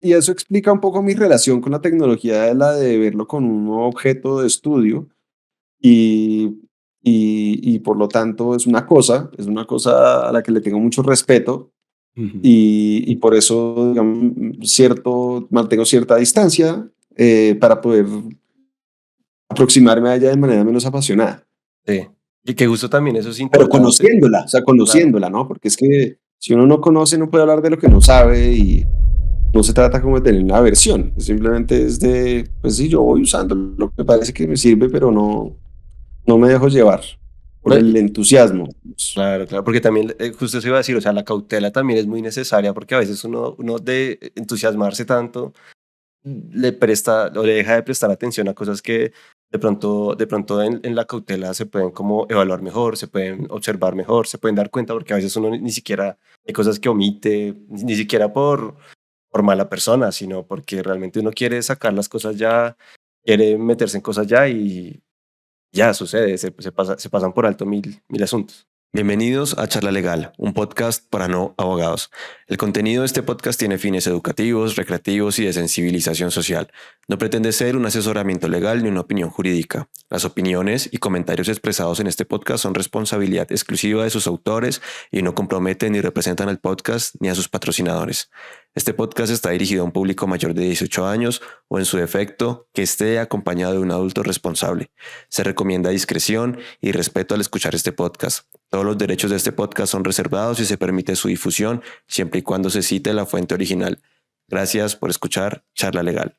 y eso explica un poco mi relación con la tecnología, de la de verlo con un objeto de estudio y, y por lo tanto es una cosa a la que le tengo mucho respeto Ujú. y por eso, digamos, mantengo cierta distancia para poder aproximarme a ella de manera menos apasionada. Sí. Y que justo también eso es Pero importante. conociéndola, o sea, Claro. conociéndola, ¿no? Porque es que si uno no conoce, no puede hablar de lo que no sabe y no se trata como de tener una versión, simplemente es de, pues sí, yo voy usando lo que parece que me sirve, pero no me dejo llevar por No, el entusiasmo. claro, claro, porque también justo eso iba a decir, o sea, la cautela también es muy necesaria porque a veces uno de entusiasmarse tanto le presta o le deja de prestar atención a cosas que de pronto en la cautela se pueden como evaluar mejor, se pueden observar mejor, se pueden dar cuenta porque a veces uno ni siquiera hay cosas que omite, ni siquiera por mala persona, sino porque realmente uno quiere sacar las cosas ya, quiere meterse en cosas ya y ya sucede, se pasan por alto mil asuntos. Bienvenidos a Charla Legal, un podcast para no abogados. El contenido de este podcast tiene fines educativos, recreativos y de sensibilización social. No pretende ser un asesoramiento legal ni una opinión jurídica. Las opiniones y comentarios expresados en este podcast son responsabilidad exclusiva de sus autores y no comprometen ni representan al podcast ni a sus patrocinadores. Este podcast está dirigido a un público mayor de 18 años o, en su defecto, que esté acompañado de un adulto responsable. Se recomienda discreción y respeto al escuchar este podcast. Todos los derechos de este podcast son reservados y se permite su difusión siempre y cuando se cite la fuente original. Gracias por escuchar Charla Legal.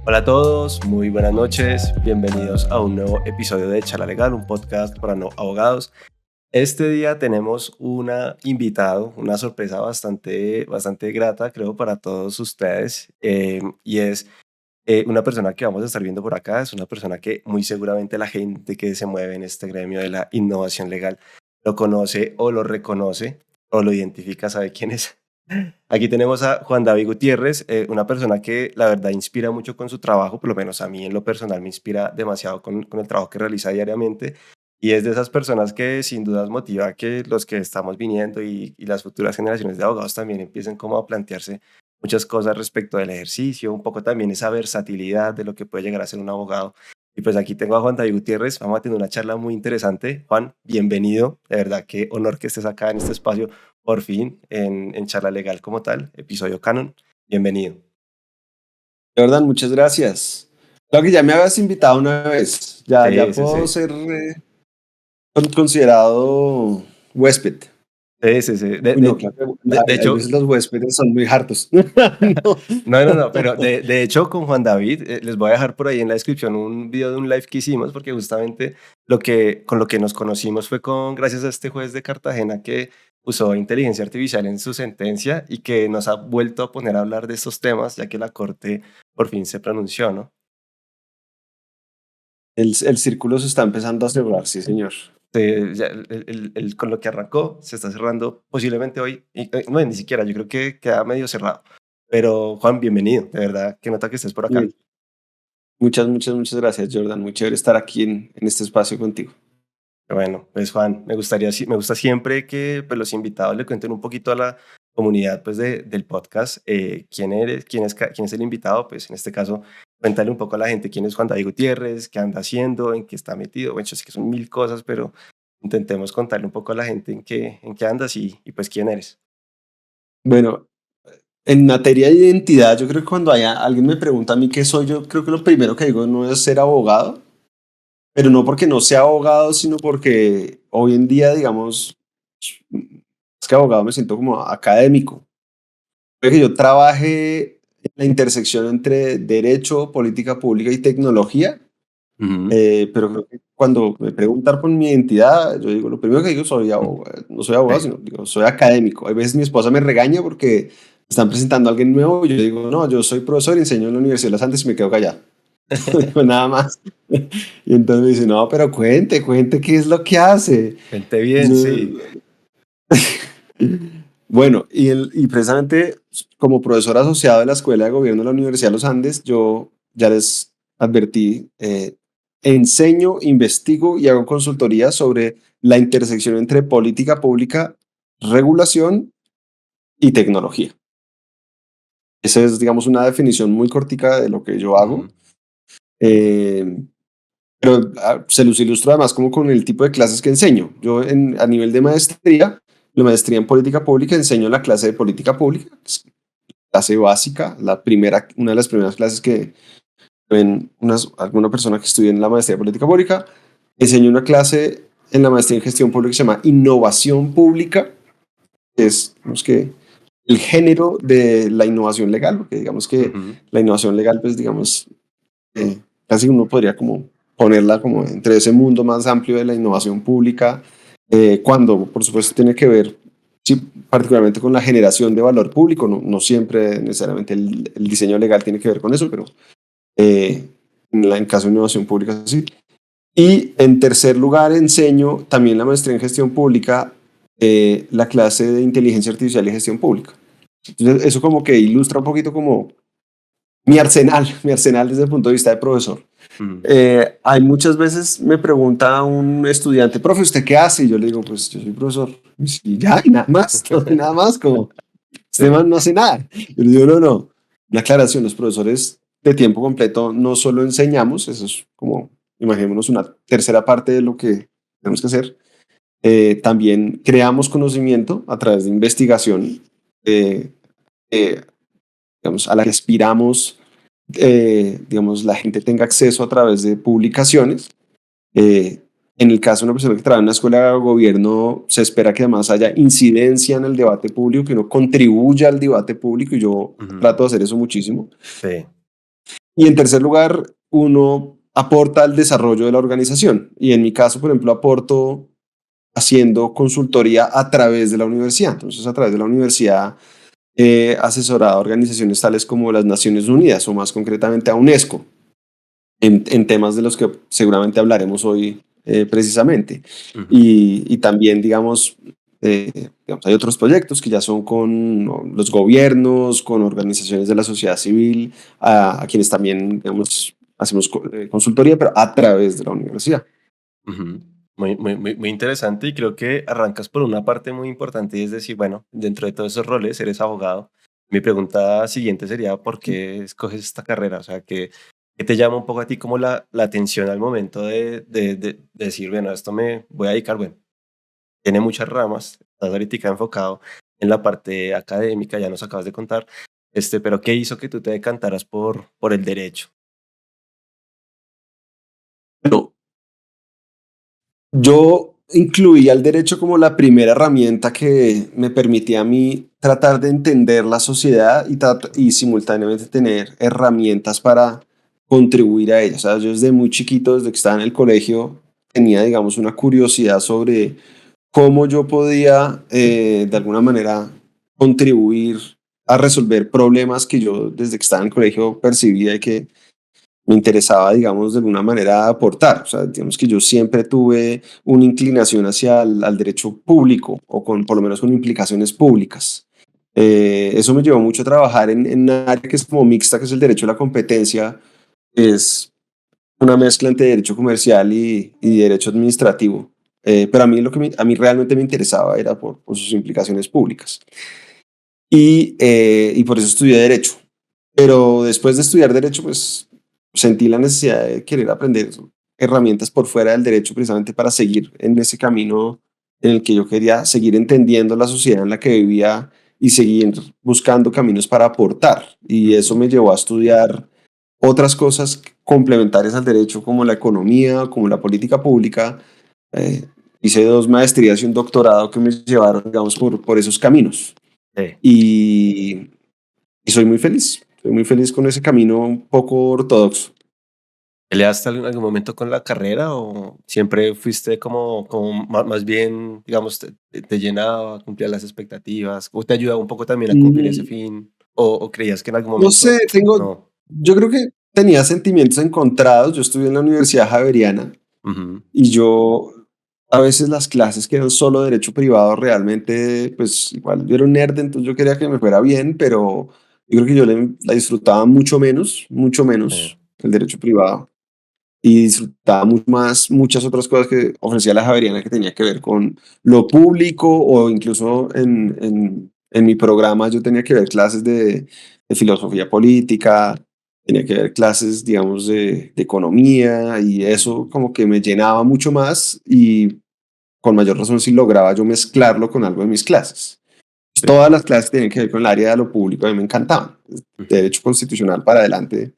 Hola a todos, muy buenas noches, bienvenidos a un nuevo episodio de Charla Legal, un podcast para no abogados. Este día tenemos una invitado, una sorpresa bastante grata, creo, para todos ustedes, y es una persona que vamos a estar viendo por acá, es una persona que muy seguramente la gente que se mueve en este gremio de la innovación legal lo conoce o lo reconoce o lo identifica, sabe quién es. Aquí tenemos a Juan David Gutiérrez, una persona que la verdad inspira mucho con su trabajo, por lo menos a mí en lo personal me inspira demasiado con el trabajo que realiza diariamente y es de esas personas que sin dudas motiva que los que estamos viniendo y las futuras generaciones de abogados también empiecen como a plantearse muchas cosas respecto del ejercicio, un poco también esa versatilidad de lo que puede llegar a ser un abogado. Y pues aquí tengo a Juan David Gutiérrez, vamos a tener una charla muy interesante. Juan, bienvenido, de verdad qué honor que estés acá en este espacio por fin en Charla Legal como tal, episodio Canon. Bienvenido. Jordan, muchas gracias. Creo que ya me habías invitado una vez, ya Sí, sí, puedo sí. ser considerado huésped. Sí, sí, sí. Uy, no, claro, De hay hecho, veces los huéspedes son muy hartos. No. no, pero de hecho con Juan David les voy a dejar por ahí en la descripción un video de un live que hicimos porque justamente con lo que nos conocimos fue gracias a este juez de Cartagena que usó inteligencia artificial en su sentencia y que nos ha vuelto a poner a hablar de estos temas ya que la corte por fin se pronunció, ¿no? El círculo se está empezando a cerrar, sí, señor. Ya con lo que arrancó se está cerrando posiblemente hoy. Y, no, ni siquiera, yo creo que queda medio cerrado. Pero Juan, bienvenido, de verdad, qué nota que estés por acá. Bien. Muchas gracias, Jordan. Muy chévere estar aquí en este espacio contigo. Bueno, pues Juan, me gusta siempre que pues, los invitados le cuenten un poquito a la comunidad pues, del podcast quién eres, quién es el invitado, pues en este caso, cuéntale un poco a la gente quién es Juan David Gutiérrez, qué anda haciendo, en qué está metido. Bueno, yo sé que son mil cosas, pero intentemos contarle un poco a la gente en qué andas y pues quién eres. Bueno, en materia de identidad, yo creo que cuando alguien me pregunta a mí qué soy, yo creo que lo primero que digo no es ser abogado, pero no porque no sea abogado, sino porque hoy en día, digamos, es que abogado me siento como académico. Creo que yo trabaje en la intersección entre derecho, política pública y tecnología. Ujú. Pero creo que cuando me preguntan por mi identidad, yo digo, lo primero que digo, soy abogado, no soy abogado, Sí. sino digo, soy académico. A veces mi esposa me regaña porque están presentando a alguien nuevo y yo digo, no, yo soy profesor y enseño en la Universidad de los Andes y me quedo callado. No digo nada más. Y entonces me dice, no, pero cuente qué es lo que hace. Gente bien, Yo, sí. bueno, y precisamente como profesor asociado de la Escuela de Gobierno de la Universidad de los Andes, yo ya les advertí, enseño, investigo y hago consultoría sobre la intersección entre política pública, regulación y tecnología. Esa es, digamos, una definición muy cortica de lo que yo hago. Eh, pero se los ilustro además como con el tipo de clases que enseño. Yo a nivel de maestría, la maestría en política pública, enseño la clase de política pública, que es clase básica, una de las primeras clases que ven alguna persona que estudia en la maestría de política pública. Enseño una clase en la maestría en gestión pública que se llama innovación pública, que es, digamos que, el género de la innovación legal, porque digamos que la innovación legal, pues digamos, casi uno podría como ponerla como entre ese mundo más amplio de la innovación pública, cuando por supuesto tiene que ver, sí, particularmente con la generación de valor público, no siempre necesariamente el diseño legal tiene que ver con eso, pero en caso de innovación pública sí. Y en tercer lugar enseño también la maestría en gestión pública, la clase de inteligencia artificial y gestión pública. Entonces, eso como que ilustra un poquito como mi arsenal desde el punto de vista de profesor. Hay muchas veces me pregunta un estudiante, profe, ¿usted qué hace? Y yo le digo, pues yo soy profesor. Y ya, y nada más, nada más, como, este man no hace nada. Yo le digo, no, una aclaración, los profesores de tiempo completo no solo enseñamos, eso es como, imaginémonos una tercera parte de lo que tenemos que hacer, también creamos conocimiento a través de investigación, eh, digamos, a la que aspiramos, digamos, la gente tenga acceso a través de publicaciones. En el caso de una persona que trabaja en una escuela de gobierno, se espera que además haya incidencia en el debate público, que uno contribuya al debate público, y yo trato de hacer eso muchísimo. Sí. Y en tercer lugar, uno aporta al desarrollo de la organización. Y en mi caso, por ejemplo, aporto haciendo consultoría a través de la universidad. Entonces, a través de la universidad asesorado a organizaciones tales como las Naciones Unidas, o más concretamente a UNESCO, en temas de los que seguramente hablaremos hoy precisamente. Y también, digamos, hay otros proyectos que ya son con los gobiernos, con organizaciones de la sociedad civil, a quienes también, digamos, hacemos consultoría, pero a través de la universidad. Muy interesante, y creo que arrancas por una parte muy importante, y es decir, bueno, dentro de todos esos roles eres abogado. Mi pregunta siguiente sería, ¿por qué escoges esta carrera? O sea, ¿qué te llama un poco a ti como la atención al momento de decir, bueno, a esto me voy a dedicar? Bueno, tiene muchas ramas, estás ahorita enfocado en la parte académica, ya nos acabas de contar, pero ¿qué hizo que tú te decantaras por el derecho? Bueno, yo incluía el derecho como la primera herramienta que me permitía a mí tratar de entender la sociedad y simultáneamente tener herramientas para contribuir a ella. O sea, yo desde muy chiquito, desde que estaba en el colegio, tenía, digamos, una curiosidad sobre cómo yo podía, de alguna manera, contribuir a resolver problemas que yo desde que estaba en el colegio percibía y que me interesaba, digamos, de alguna manera aportar. O sea, digamos que yo siempre tuve una inclinación hacia al derecho público, o por lo menos con implicaciones públicas. Eso me llevó mucho a trabajar en un área que es como mixta, que es el derecho a la competencia. Es una mezcla entre derecho comercial y derecho administrativo. Pero a mí lo que a mí realmente me interesaba era por sus implicaciones públicas. Y por eso estudié derecho. Pero después de estudiar derecho, pues sentí la necesidad de querer aprender herramientas por fuera del derecho, precisamente para seguir en ese camino en el que yo quería seguir entendiendo la sociedad en la que vivía y seguir buscando caminos para aportar. Y eso me llevó a estudiar otras cosas complementarias al derecho, como la economía, como la política pública. Eh, Hice 2 maestrías y un doctorado que me llevaron, digamos, por esos caminos. Sí. Y soy muy feliz. Soy muy feliz con ese camino un poco ortodoxo. ¿Peleaste en algún momento con la carrera, o siempre fuiste como más bien, digamos, te llenaba, cumplía las expectativas, o te ayudaba un poco también a cumplir ese Mm, fin, o creías que en algún no sé, momento no? yo creo que tenía sentimientos encontrados. Yo estudié en la Universidad Javeriana Ujú. y yo a veces las clases que eran solo derecho privado realmente, pues igual yo era un nerd, entonces yo quería que me fuera bien, pero yo creo que la disfrutaba mucho Eh, menos que el derecho privado y disfrutaba mucho más muchas otras cosas que ofrecía la Javeriana que tenía que ver con lo público o incluso en mi programa yo tenía que ver clases de filosofía política, tenía que ver clases, digamos, de economía y eso mm, como que me llenaba mucho más y con mayor razón si lograba yo mezclarlo con algo de mis clases. sí, Todas las clases tenían que ver con el área de lo público, a mí me encantaban. ujú. Derecho constitucional para adelante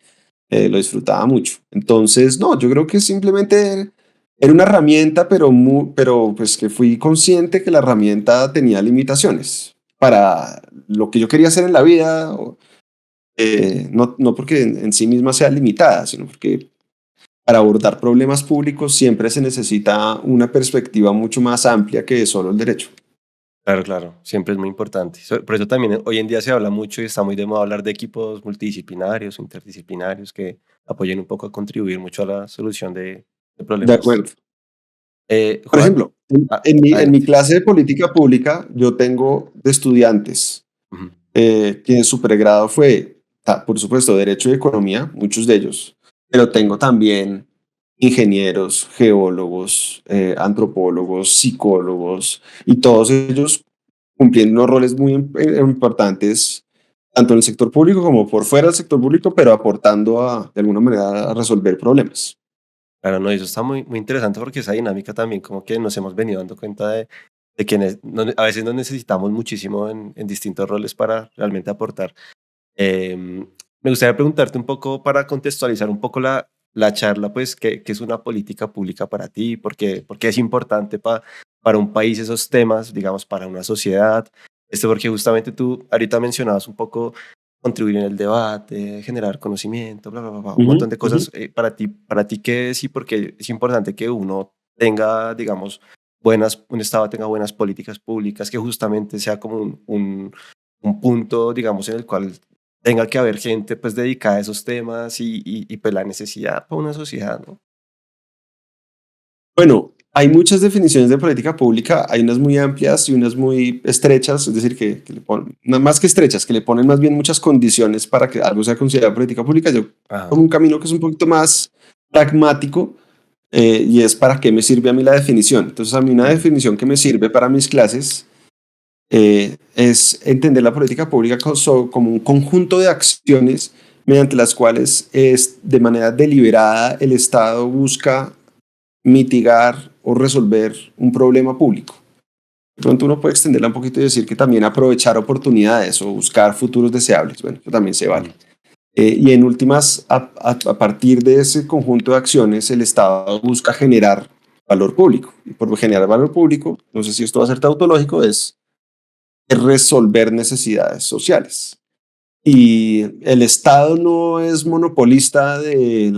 lo disfrutaba mucho. Entonces, no, yo creo que simplemente era una herramienta, pero pues que fui consciente que la herramienta tenía limitaciones para lo que yo quería hacer en la vida, no porque en sí misma sea limitada, sino porque para abordar problemas públicos siempre se necesita una perspectiva mucho más amplia que solo el derecho. Claro, claro, siempre es muy importante. Por eso también hoy en día se habla mucho y está muy de moda hablar de equipos multidisciplinarios, interdisciplinarios que apoyen un poco a contribuir mucho a la solución de De problemas. acuerdo. Por Juan, ejemplo, en mi adelante. clase de política pública, yo tengo de estudiantes Ujú, que en su pregrado fue, por supuesto, Derecho y Economía, muchos de ellos, pero tengo ujú. también ingenieros, geólogos, antropólogos, psicólogos, y todos ellos cumpliendo unos roles muy importantes, tanto en el sector público como por fuera del sector público, pero aportando de alguna manera a resolver problemas. Claro, no, eso está muy, muy interesante porque esa dinámica también como que nos hemos venido dando cuenta de que a veces nos necesitamos muchísimo en distintos roles para realmente aportar. Me gustaría preguntarte un poco para contextualizar un poco la charla, pues, ¿qué es una política pública para ti? Por qué es importante para un país esos temas, digamos, para una sociedad? Porque justamente tú ahorita mencionabas un poco contribuir en el debate, generar conocimiento, bla, bla, bla, bla, un Ujú, montón de ujú. cosas. Para ti, ¿qué es y por qué es importante que uno tenga, digamos, un Estado tenga buenas políticas públicas, que justamente sea como un punto, digamos, en el cual tenga que haber gente pues dedicada a esos temas y pues la necesidad para una sociedad, ¿no? Bueno, hay muchas definiciones de política pública, hay unas muy amplias y unas muy estrechas, es decir, que le ponen, no, más que estrechas, que le ponen más bien muchas condiciones para que algo sea considerado política pública. Yo Ajá. tomo un camino que es un poquito más pragmático y es para qué me sirve a mí la definición. Entonces, a mí una Ujú, definición que me sirve para mis clases es entender la política pública como un conjunto de acciones mediante las cuales de manera deliberada el Estado busca mitigar o resolver un problema público. De pronto uno puede extenderla un poquito y decir que también aprovechar oportunidades o buscar futuros deseables. Bueno, eso también se vale. ujú, Y en últimas, a partir de ese conjunto de acciones, el Estado busca generar valor público. Y por generar valor público, no sé si esto va a ser tautológico, es resolver necesidades sociales. Y el Estado no es monopolista de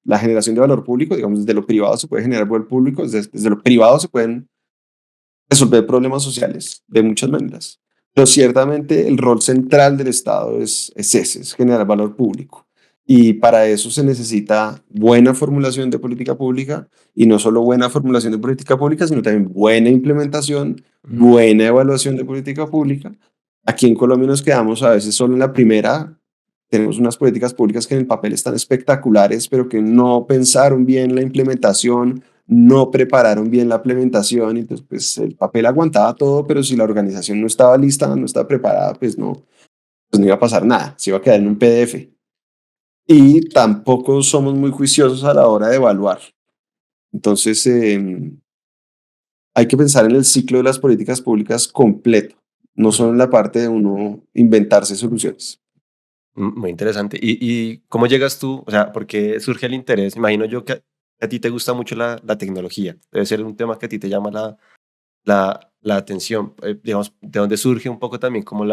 la generación de valor público, digamos, desde lo privado se puede generar valor público, desde lo privado se pueden resolver problemas sociales de muchas maneras. Pero ciertamente el rol central del Estado es ese, es generar valor público. Y para eso se necesita buena formulación de política pública y no solo buena formulación de política pública, sino también buena implementación, ujú. buena evaluación de política pública. Aquí en Colombia nos quedamos a veces solo en la primera. Tenemos unas políticas públicas que en el papel están espectaculares, pero que no pensaron bien la implementación, no prepararon bien la implementación, y entonces pues el papel aguantaba todo, pero si la organización no estaba lista, no estaba preparada, pues no iba a pasar nada, se iba a quedar en un PDF. Y tampoco somos muy juiciosos a la hora de evaluar. Entonces hay que pensar en el ciclo de las políticas públicas completo, no solo Ujú. en la parte de uno inventarse soluciones. Muy interesante. ¿Y cómo llegas tú? O sea, ¿por qué surge el interés? Imagino yo que a ti te gusta mucho la tecnología. Debe ser un tema que a ti te llama la atención. Digamos, ¿de dónde surge un poco también como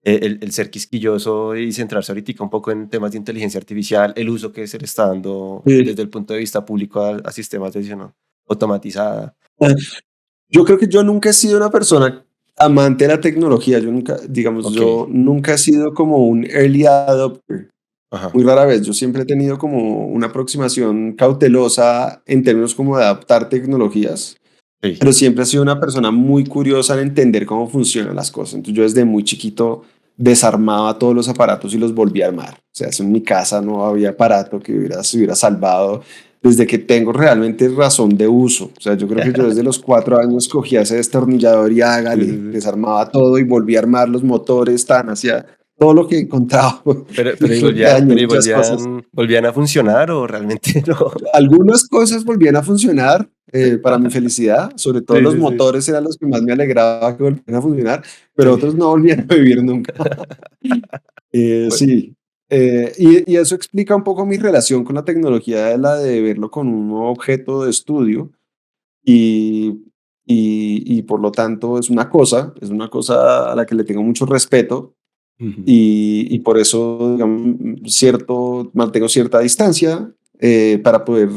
el ser quisquilloso y centrarse ahorita un poco en temas de inteligencia artificial, el uso que se le está dando Sí. desde el punto de vista público a sistemas de decisión automatizada? Yo creo que yo nunca he sido una persona amante de la tecnología. Yo nunca, digamos, Ok, yo nunca he sido como un early adopter. ajá, Muy rara vez. Yo siempre he tenido como una aproximación cautelosa en términos como de adaptar tecnologías. Sí. pero siempre he sido una persona muy curiosa en entender cómo funcionan las cosas. Entonces yo desde muy chiquito desarmaba todos los aparatos y los volvía a armar. O sea, eso en mi casa no había aparato que se hubiera salvado desde que tengo realmente razón de uso. O sea, yo creo que yo desde los 4 años cogía ese destornillador y Sí, hágale, sí, sí. desarmaba todo y volvía a armar los motores, tan hacia todo lo que encontraba. Pero, Yo dañé y muchas cosas. volvían a funcionar o realmente no. Algunas cosas volvían a funcionar para mi felicidad, sobre todo Sí, los sí, sí. motores eran los que más me alegraba que volvieran a funcionar, pero Sí. otros no volvían a vivir nunca. Bueno, Sí, y eso explica un poco mi relación con la tecnología, de la de verlo con un objeto de estudio y, y por lo tanto es una cosa a la que le tengo mucho respeto ujú. y por eso digamos, mantengo cierta distancia para poder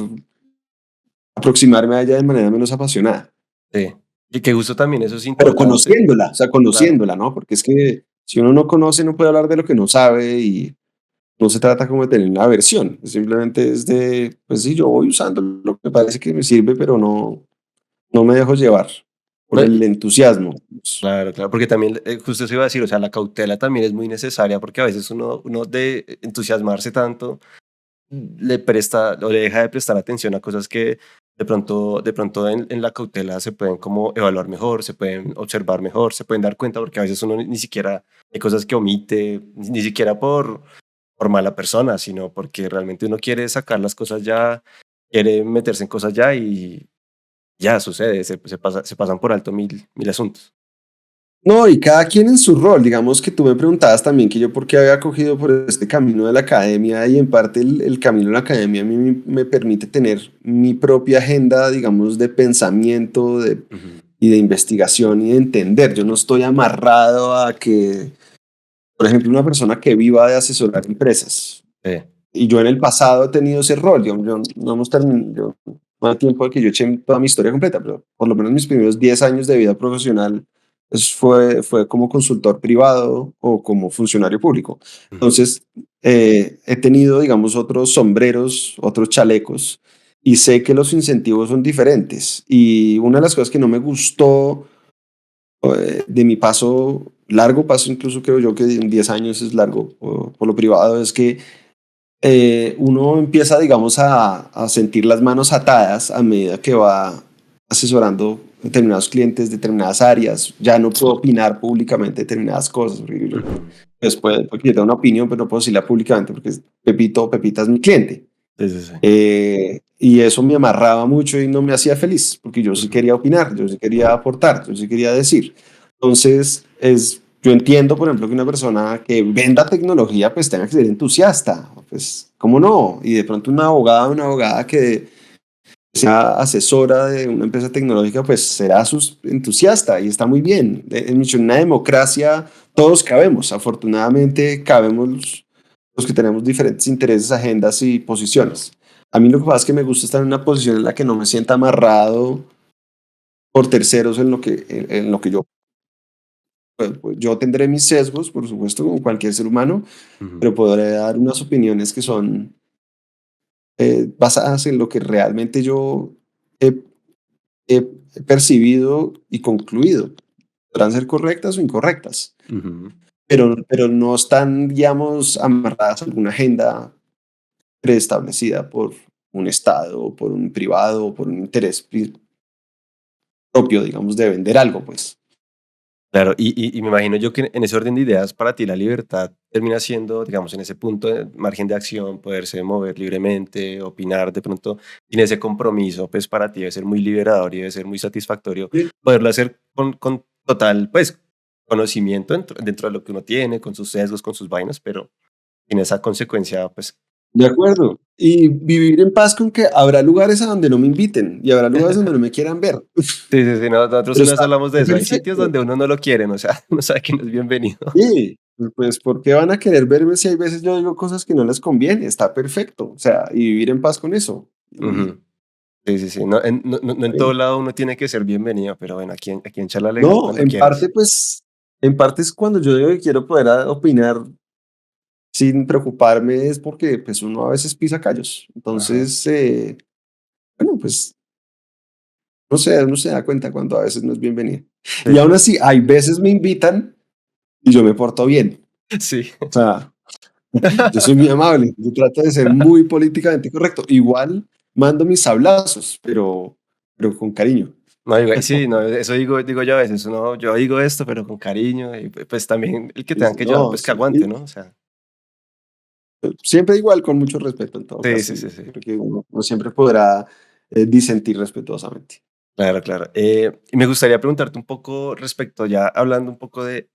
aproximarme a ella de manera menos apasionada, Sí. Y que justo también eso es pero importante. conociéndola, o sea, Claro. conociéndola, ¿no? Porque es que si uno no conoce, no puede hablar de lo que no sabe y no se trata como de tener una versión, simplemente es de, pues sí, yo voy usando lo que me parece que me sirve, pero no me dejo llevar por No, el entusiasmo. claro, claro, porque también, justo eso iba a decir, o sea, la cautela también es muy necesaria porque a veces uno de entusiasmarse tanto le presta o le deja de prestar atención a cosas que de pronto en la cautela se pueden como evaluar mejor, se pueden observar mejor, se pueden dar cuenta porque a veces uno ni siquiera hay cosas que omite, ni siquiera por mala persona, sino porque realmente uno quiere sacar las cosas ya, quiere meterse en cosas ya y ya sucede, se pasan por alto mil asuntos. No, y cada quien en su rol. Digamos que tú me preguntabas también que yo por qué había cogido por este camino de la academia y en parte el camino de la academia a mí me permite tener mi propia agenda, digamos, de pensamiento Ujú. y de investigación y de entender. Yo no estoy amarrado a que, por ejemplo, una persona que viva de asesorar empresas. Sí. Y yo en el pasado he tenido ese rol. Yo no hemos terminado, más tiempo de que yo eché toda mi historia completa, pero por lo menos mis primeros 10 años de vida profesional fue como consultor privado o como funcionario público. Ujú. Entonces, he tenido, digamos, otros sombreros, otros chalecos, y sé que los incentivos son diferentes. Y una de las cosas que no me gustó de mi paso, largo paso, incluso creo yo que en 10 años es largo por lo privado, es que uno empieza, digamos, a sentir las manos atadas a medida que va asesorando determinados clientes, determinadas áreas. Ya no puedo opinar públicamente determinadas cosas. Ujú. Después, porque yo tengo una opinión, pero no puedo decirla públicamente porque Pepito o Pepita es mi cliente. Sí, sí, sí. Y eso me amarraba mucho y no me hacía feliz, porque yo sí Ujú. quería opinar, yo sí quería aportar, yo sí quería decir. Entonces, yo entiendo, por ejemplo, que una persona que venda tecnología, pues tenga que ser entusiasta, pues, ¿cómo no? Y de pronto una abogada que sea asesora de una empresa tecnológica, pues será entusiasta y está muy bien. En una democracia todos cabemos, afortunadamente cabemos los que tenemos diferentes intereses, agendas y posiciones. A mí lo que pasa es que me gusta estar en una posición en la que no me sienta amarrado por terceros en lo que pues, yo tendré mis sesgos, por supuesto, como cualquier ser humano, Ujú. pero podré dar unas opiniones que son basadas en lo que realmente yo he, he percibido y concluido. Podrán ser correctas o incorrectas, Ujú. pero no están, digamos, amarradas a alguna agenda preestablecida por un Estado, o por un privado, o por un interés propio, digamos, de vender algo, pues. Claro, y me imagino yo que en ese orden de ideas, para ti la libertad termina siendo, digamos, en ese punto de margen de acción, poderse mover libremente, opinar de pronto, sin ese compromiso, pues para ti debe ser muy liberador y debe ser muy satisfactorio Sí. poderlo hacer con total, pues, conocimiento dentro de lo que uno tiene, con sus sesgos, con sus vainas, pero sin esa consecuencia, pues. De acuerdo. Y vivir en paz con que habrá lugares a donde no me inviten y habrá lugares donde no me quieran ver. Sí, sí, sí, nosotros Pero una vez está hablamos de eso, hay sitios perfecto. donde uno no lo quieren, o sea, uno sabe que no es bienvenido. Sí, pues ¿por qué van a querer verme si hay veces yo digo cosas que no les conviene? Está perfecto. O sea, y vivir en paz con eso. Y, Ujú. Sí, sí, sí. No, no en todo eh, lado uno tiene que ser bienvenido, pero bueno, aquí en Charla Legal no, cuando quieras. en parte es cuando yo digo que quiero poder opinar sin preocuparme, es porque pues uno a veces pisa callos. Ajá. Entonces, bueno, pues uno se da cuenta cuando a veces no es bienvenido. Y Sí, aún así, hay veces me invitan y yo me porto bien. sí. O sea, yo soy muy amable, yo trato de ser muy políticamente correcto. Igual mando mis sablazos, pero con cariño. No, sí, no, eso digo yo a veces, no, yo digo esto, pero con cariño, y pues también el que tengan que llevar, No, pues que sí, aguante, ¿no? O sea, siempre igual, con mucho respeto en todo sí, caso. sí, sí, Yo sí. creo que uno siempre podrá disentir respetuosamente. Claro, claro. Y me gustaría preguntarte un poco respecto, ya hablando un poco de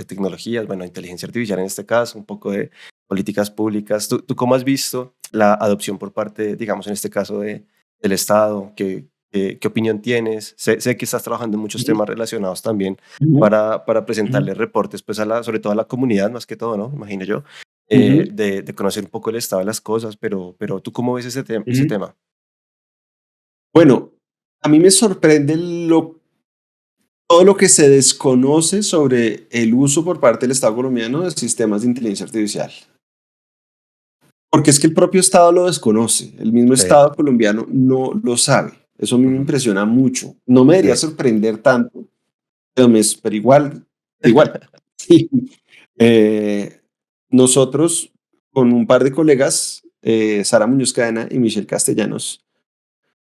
tecnologías, bueno, inteligencia artificial en este caso, un poco de políticas públicas. ¿Tú cómo has visto la adopción por parte, digamos, en este caso del Estado? ¿Qué opinión tienes? Sé que estás trabajando en muchos Ujú, temas relacionados también ujú, para ujú, presentarle reportes, pues, sobre todo a la comunidad, más que todo, ¿no? Imagino yo, ujú, de conocer un poco el estado de las cosas, pero ¿tú cómo ves ese ujú. tema? Bueno, a mí me sorprende todo lo que se desconoce sobre el uso por parte del Estado colombiano de sistemas de inteligencia artificial. Porque es que el propio Estado lo desconoce, el mismo Sí. Estado colombiano no lo sabe. Eso a mí me Ujú. impresiona mucho. No me debería Sí. sorprender tanto, pero igual, igual. Sí. Eh, nosotros, con un par de colegas, Sara Muñoz Cadena y Michelle Castellanos,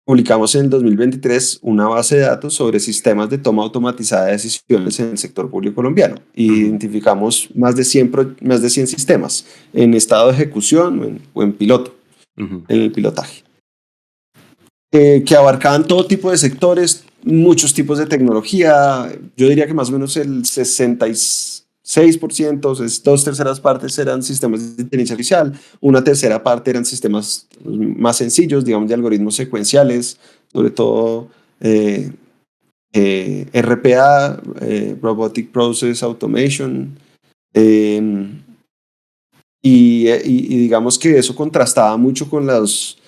publicamos en el 2023 una base de datos sobre sistemas de toma automatizada de decisiones en el sector público colombiano. Ujú. Identificamos más de 100 sistemas en estado de ejecución o en piloto, Ujú. en el pilotaje, que abarcaban todo tipo de sectores, muchos tipos de tecnología. Yo diría que más o menos el 66%, dos terceras partes eran sistemas de inteligencia artificial, una tercera parte eran sistemas más sencillos, digamos, de algoritmos secuenciales, sobre todo eh, RPA, Robotic Process Automation. eh, y digamos que eso contrastaba mucho con los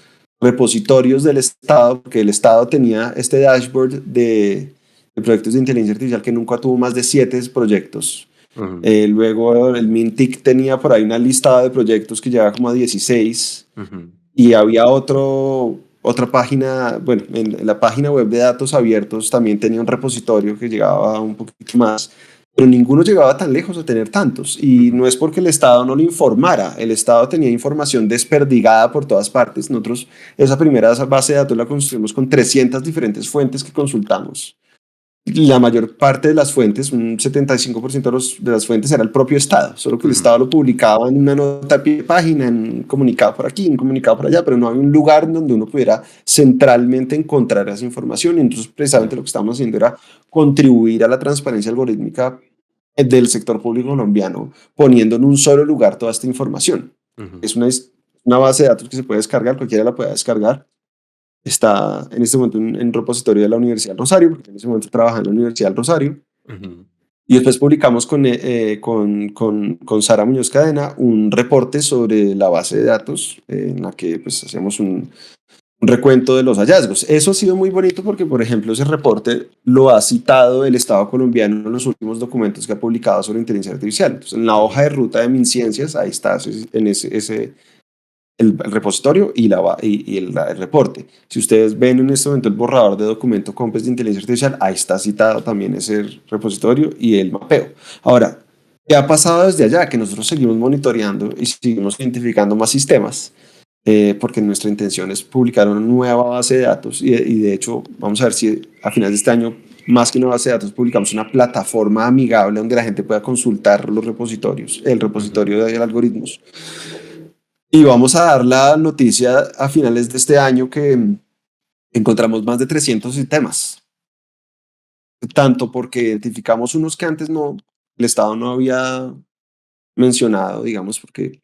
repositorios del Estado, porque el Estado tenía este dashboard de proyectos de inteligencia artificial que nunca tuvo más de 7 proyectos. Ujú. Luego el Mintic tenía por ahí una lista de proyectos que llegaba como a 16 Ujú. y había otra página, bueno, en la página web de datos abiertos también tenía un repositorio que llegaba un poquito más, pero ninguno llegaba tan lejos a tener tantos. Y Ujú. no es porque el Estado no lo informara, el Estado tenía información desperdigada por todas partes. Nosotros esa primera base de datos la construimos con 300 diferentes fuentes que consultamos. La mayor parte de las fuentes, un 75% de las fuentes era el propio Estado, solo que el Ujú. Estado lo publicaba en una nota a pie de página, en un comunicado por aquí, un comunicado por allá, pero no había un lugar donde uno pudiera centralmente encontrar esa información. Y entonces, Sí. precisamente lo que estábamos haciendo era contribuir a la transparencia algorítmica del sector público colombiano, poniendo en un solo lugar toda esta información. Ujú. Es una base de datos que se puede descargar, cualquiera la puede descargar. Está en este momento en repositorio de la Universidad del Rosario, porque en ese momento trabaja en la Universidad del Rosario. Ujú. Y después publicamos con Sara Muñoz Cadena un reporte sobre la base de datos, en la que pues, hacemos un recuento de los hallazgos. Eso ha sido muy bonito porque, por ejemplo, ese reporte lo ha citado el Estado colombiano en los últimos documentos que ha publicado sobre inteligencia artificial. Entonces, en la hoja Ujú. de ruta de MinCiencias, ahí está, en el repositorio y el reporte. Si ustedes ven en este momento el borrador de documento COMPES de inteligencia artificial, ahí está citado también ese repositorio y el mapeo. Ahora, ¿qué ha pasado desde allá? Que nosotros seguimos monitoreando y seguimos identificando más sistemas, porque nuestra intención es publicar una nueva base de datos y de hecho vamos a ver si a finales de este año, más que una base de datos, publicamos una plataforma amigable donde la gente pueda consultar los repositorios, el Ujú. repositorio de algoritmos. Y vamos a dar la noticia a finales de este año que encontramos más de 300 sistemas, tanto porque identificamos unos que antes el Estado no había mencionado, digamos, porque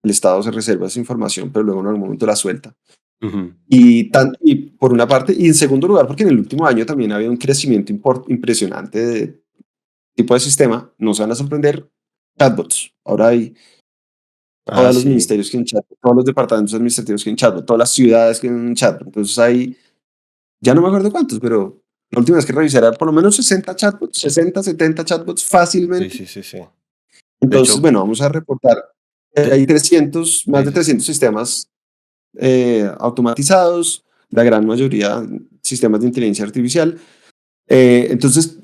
el Estado se reserva esa información, pero luego en algún momento la suelta. Ujú. Y por una parte, y en segundo lugar, porque en el último año también ha habido un crecimiento impresionante de tipo de sistema, no se van a sorprender, chatbots. Ahora hay Ah, todos los sí. ministerios que tienen chatbot, todos los departamentos administrativos que tienen chatbot, todas las ciudades que tienen chatbot. Entonces hay, ya no me acuerdo cuántos, pero la última vez que revisé era por lo menos 60 chatbots, 60, 70 chatbots Sí, fácilmente. sí, sí, sí. De Entonces, hecho, bueno, vamos a reportar. de- Hay 300, más sí, de sí, sí. 300 sistemas automatizados. la gran mayoría sistemas de inteligencia artificial. Entonces,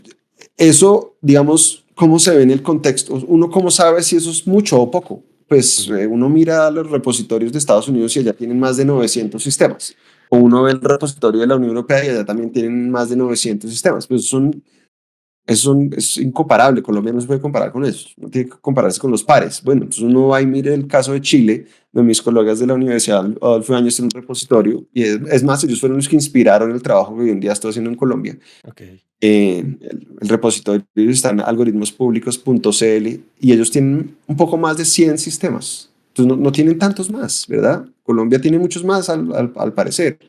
eso, digamos, ¿cómo se ve en el contexto? Uno cómo sabe si eso es mucho o poco. Pues uno mira los repositorios de Estados Unidos y allá tienen más de 900 sistemas. O uno ve el repositorio de la Unión Europea y allá también tienen más de 900 sistemas. Pues es incomparable. Colombia no se puede comparar con eso. No tiene que compararse con los pares. Bueno, entonces uno va y mire el caso de Chile, de mis colegas de la Universidad Adolfo Ibáñez en un repositorio. Y es más, ellos fueron los que inspiraron el trabajo que hoy en día estoy haciendo en Colombia. Okay. El repositorio está en algoritmospublicos.cl y ellos tienen un poco más de 100 sistemas. Entonces no tienen tantos más, ¿verdad? Colombia tiene muchos más al parecer.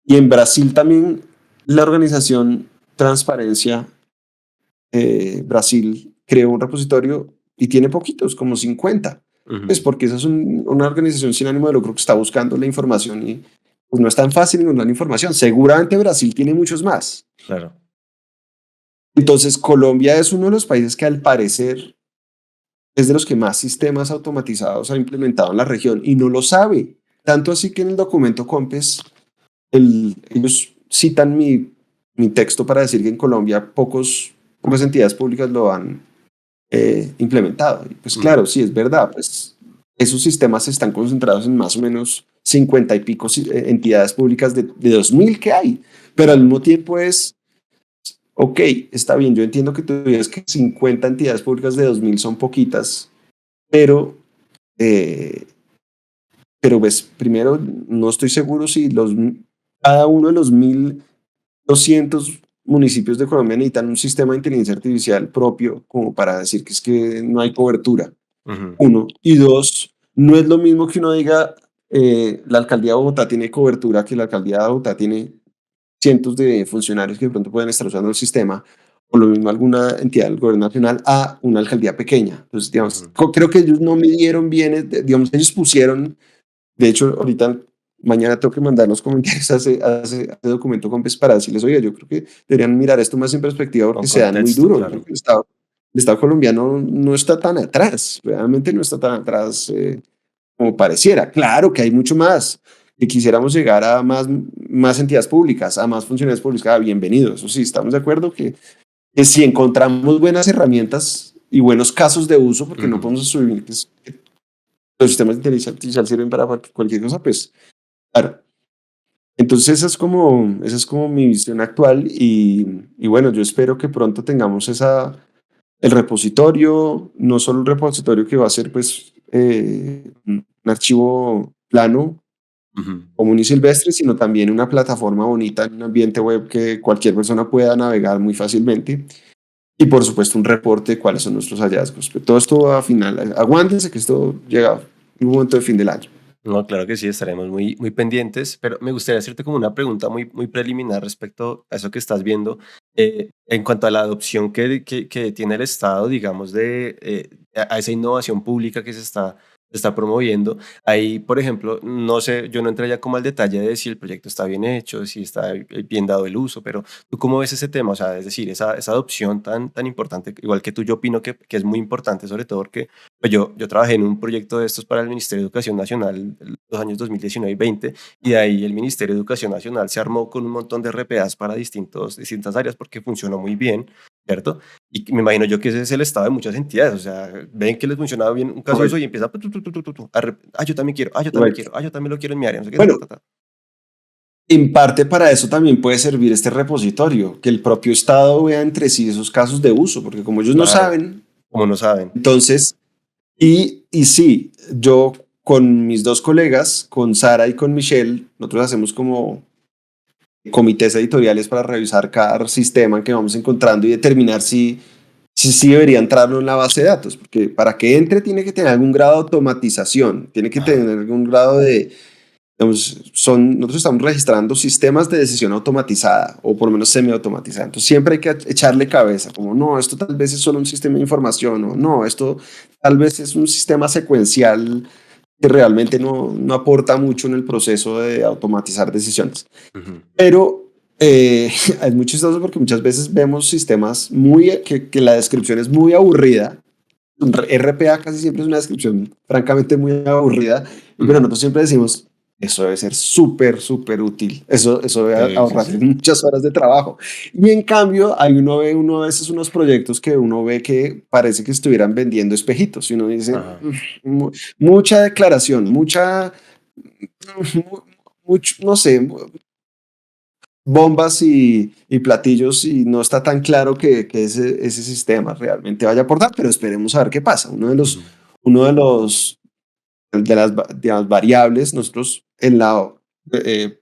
Y en Brasil también la organización Transparencia Brasil creó un repositorio y tiene poquitos, como 50. Pues porque esa es una organización sin ánimo de lucro que está buscando la información y pues no es tan fácil encontrar información. Seguramente Brasil tiene muchos más. Claro. Entonces, Colombia es uno de los países que al parecer es de los que más sistemas automatizados ha implementado en la región y no lo sabe. Tanto así que en el documento COMPES, ellos citan mi texto para decir que en Colombia pocas entidades públicas lo han implementado. Y pues claro, sí, es verdad. Pues esos sistemas están concentrados en más o menos 50 y pico entidades públicas de 2.000 que hay. Pero al mismo tiempo ok, está bien, yo entiendo que tú digas que 50 entidades públicas de 2.000 son poquitas, pero ves, primero, no estoy seguro si cada uno de los 1.200 municipios de Colombia necesitan un sistema de inteligencia artificial propio como para decir que es que no hay cobertura. Uno. Y dos, no es lo mismo que uno diga la alcaldía de Bogotá tiene cobertura, que la alcaldía de Bogotá tiene cientos de funcionarios que de pronto pueden estar usando el sistema, o lo mismo alguna entidad del gobierno nacional a una alcaldía pequeña. Entonces, digamos, creo que ellos no midieron bien, digamos, ellos pusieron, de hecho, ahorita, mañana tengo que mandar los comentarios a ese documento con para decirles, oye, yo creo que deberían mirar esto más en perspectiva porque se dan muy duro. Claro. El Estado colombiano no está tan atrás, realmente no está tan atrás como pareciera. Claro que hay mucho más, que quisiéramos llegar a más entidades públicas, a más funcionarios públicos, bienvenidos. Eso sí, estamos de acuerdo que si encontramos buenas herramientas y buenos casos de uso, porque no podemos asumir que los sistemas de inteligencia artificial sirven para cualquier cosa, pues claro. Entonces esa es como mi visión actual y bueno, yo espero que pronto tengamos el repositorio, no solo un repositorio que va a ser pues un archivo plano, común y silvestre, sino también una plataforma bonita en un ambiente web que cualquier persona pueda navegar muy fácilmente. Y por supuesto un reporte de cuáles son nuestros hallazgos. Pero todo esto va a final. Aguántense que esto llega en un momento de fin del año. No, claro que sí, estaremos muy, muy pendientes, pero me gustaría hacerte como una pregunta muy, muy preliminar respecto a eso que estás viendo. En cuanto a la adopción que tiene el Estado, digamos, a esa innovación pública que se está promoviendo. Ahí, por ejemplo, no sé, yo no entré ya como al detalle de si el proyecto está bien hecho, si está bien dado el uso, pero ¿tú cómo ves ese tema? O sea, es decir, esa adopción tan importante, igual que tú, yo opino que es muy importante, sobre todo porque pues yo trabajé en un proyecto de estos para el Ministerio de Educación Nacional los años 2019 y 20, y de ahí el Ministerio de Educación Nacional se armó con un montón de RPAs para distintas áreas porque funcionó muy bien, ¿cierto? Y me imagino yo que ese es el estado de muchas entidades, o sea, ven que les funcionaba bien un caso de eso y empieza yo también quiero, yo también quiero, yo también lo quiero en mi área, no sé qué, bueno, en parte para eso también puede servir este repositorio, que el propio Estado vea entre sí esos casos de uso, porque como ellos no saben, como no saben. Entonces, y sí, yo con mis dos colegas, con Sara y con Michelle, nosotros hacemos como comités editoriales para revisar cada sistema que vamos encontrando y determinar si debería entrarlo en la base de datos, porque para que entre tiene que tener algún grado de automatización, tiene que tener algún grado de, digamos, nosotros estamos registrando sistemas de decisión automatizada o por lo menos semiautomatizada, entonces siempre hay que echarle cabeza, como no, esto tal vez es solo un sistema de información o no, esto tal vez es un sistema secuencial que realmente no aporta mucho en el proceso de automatizar decisiones. Pero es muy chistoso porque muchas veces vemos sistemas que la descripción es muy aburrida. Un RPA casi siempre es una descripción francamente muy aburrida, pero nosotros siempre decimos, Eso debe ser súper, súper útil. Eso debe Sí, sí, ahorrar sí. muchas horas de trabajo. Y en cambio, hay uno a veces unos proyectos que uno ve que parece que estuvieran vendiendo espejitos. Y uno dice, Ajá. mucha declaración, no sé, bombas y platillos y no está tan claro que ese sistema realmente vaya a aportar, pero esperemos a ver qué pasa. Ujú. Uno de las variables, nosotros en la eh,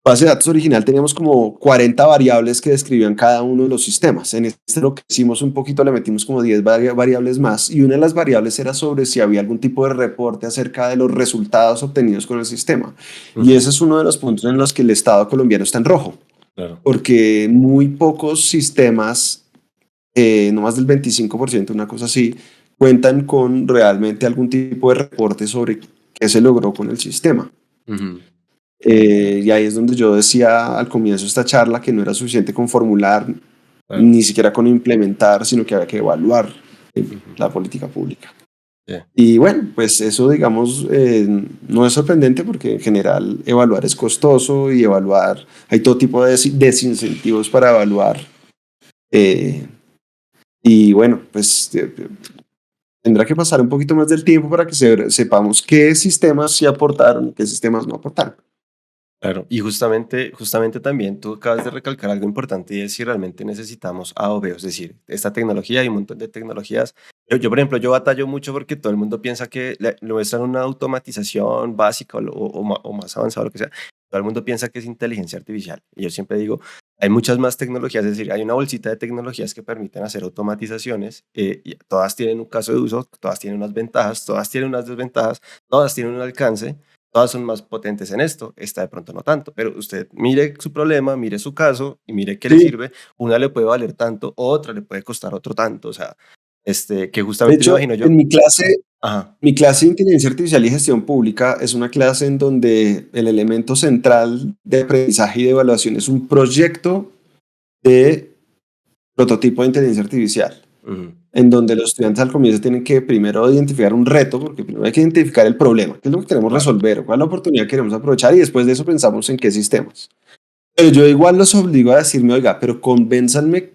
base de datos original teníamos como 40 variables que describían cada uno de los sistemas. En este lo que hicimos un poquito, le metimos como 10 variables más y una de las variables era sobre si había algún tipo de reporte acerca de los resultados obtenidos con el sistema. Y Ujú. ese es uno de los puntos en los que el Estado colombiano está en rojo, Claro. porque muy pocos sistemas, no más del 25%, una cosa así, cuentan con realmente algún tipo de reporte sobre qué se logró con el sistema. Ujú. Y ahí es donde yo decía al comienzo de esta charla que no era suficiente con formular, Claro. ni siquiera con implementar, sino que había que evaluar Ujú. la política pública. Sí. Y bueno, pues eso, digamos, no es sorprendente porque en general evaluar es costoso y evaluar, hay todo tipo de desincentivos para evaluar. eh, y bueno, pues tendrá que pasar un poquito más del tiempo para que sepamos qué sistemas sí aportaron y qué sistemas no aportaron. Claro, y justamente también tú acabas de recalcar algo importante y es si realmente necesitamos A o B, es decir, esta tecnología y un montón de tecnologías. Por ejemplo, yo batallo mucho porque todo el mundo piensa que le muestran una automatización básica o más avanzada, lo que sea. Todo el mundo piensa que es inteligencia artificial. Y yo siempre digo, hay muchas más tecnologías, es decir, hay una bolsita de tecnologías que permiten hacer automatizaciones y todas tienen un caso de uso, todas tienen unas ventajas, todas tienen unas desventajas, todas tienen un alcance. Todas son más potentes en esto, esta de pronto no tanto, pero usted mire su problema, mire su caso y mire qué le Sí, sirve. Una le puede valer tanto, otra le puede costar otro tanto, o sea, que de justamente me hecho, imagino yo. en Ajá. mi clase de inteligencia artificial y gestión pública es una clase en donde el elemento central de aprendizaje y de evaluación es un proyecto de prototipo de inteligencia artificial, Ujú. en donde los estudiantes al comienzo tienen que primero identificar un reto, porque primero hay que identificar el problema, qué es lo que queremos Claro. resolver, cuál es la oportunidad que queremos aprovechar y después de eso pensamos en qué sistemas. Pero yo igual los obligo a decirme, oiga, pero convénzanme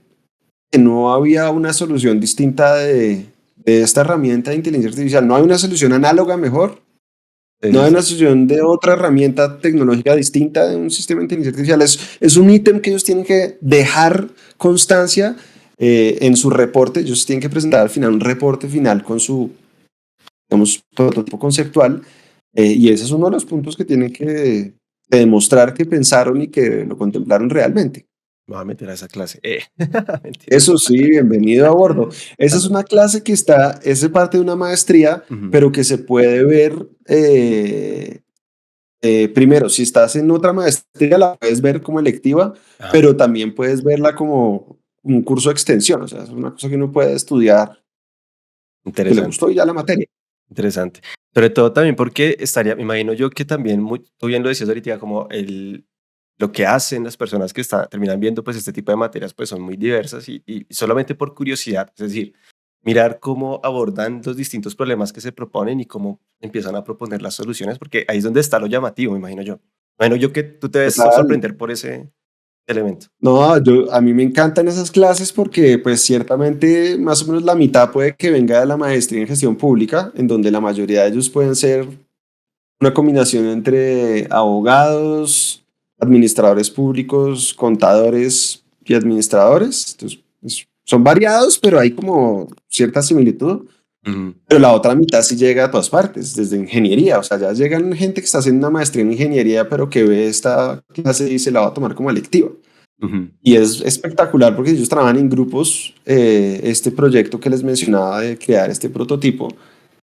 que no había una solución distinta de esta herramienta de inteligencia artificial, no hay una solución análoga mejor. Sí, No sí, hay una sí. solución de otra herramienta tecnológica distinta de un sistema de inteligencia artificial. Es un ítem que ellos tienen que dejar constancia en su reporte. Ellos tienen que presentar al final un reporte final con su, digamos, prototipo conceptual. Y ese es uno de los puntos que tienen que demostrar que pensaron y que lo contemplaron realmente. Me voy a meter a esa clase. Mentiras. Eso sí, bienvenido a bordo. Esa es una clase que es parte de una maestría, Ujú. pero que se puede ver. Primero, si estás en otra maestría, la puedes ver como electiva, Ajá. pero también puedes verla como un curso de extensión, o sea, es una cosa que uno puede estudiar porque le Interesante. gustó ya la materia. Interesante. Sobre todo también porque estaría, me imagino yo que también, tú bien lo decías ahorita, como lo que hacen las personas que terminan viendo pues este tipo de materias pues son muy diversas y solamente por curiosidad, es decir, mirar cómo abordan los distintos problemas que se proponen y cómo empiezan a proponer las soluciones, porque ahí es donde está lo llamativo, me imagino yo. Bueno, yo que tú te ves Total. sorprender por ese elemento. No, a mí me encantan esas clases porque pues ciertamente más o menos la mitad puede que venga de la maestría en gestión pública, en donde la mayoría de ellos pueden ser una combinación entre abogados, administradores públicos, contadores y administradores. Entonces, son variados, pero hay como cierta similitud. Ujú. Pero la otra mitad sí llega a todas partes, desde ingeniería. O sea, ya llegan gente que está haciendo una maestría en ingeniería, pero que ve esta clase y se la va a tomar como electiva. Ujú. Y es espectacular porque ellos trabajan en grupos, este proyecto que les mencionaba de crear este prototipo.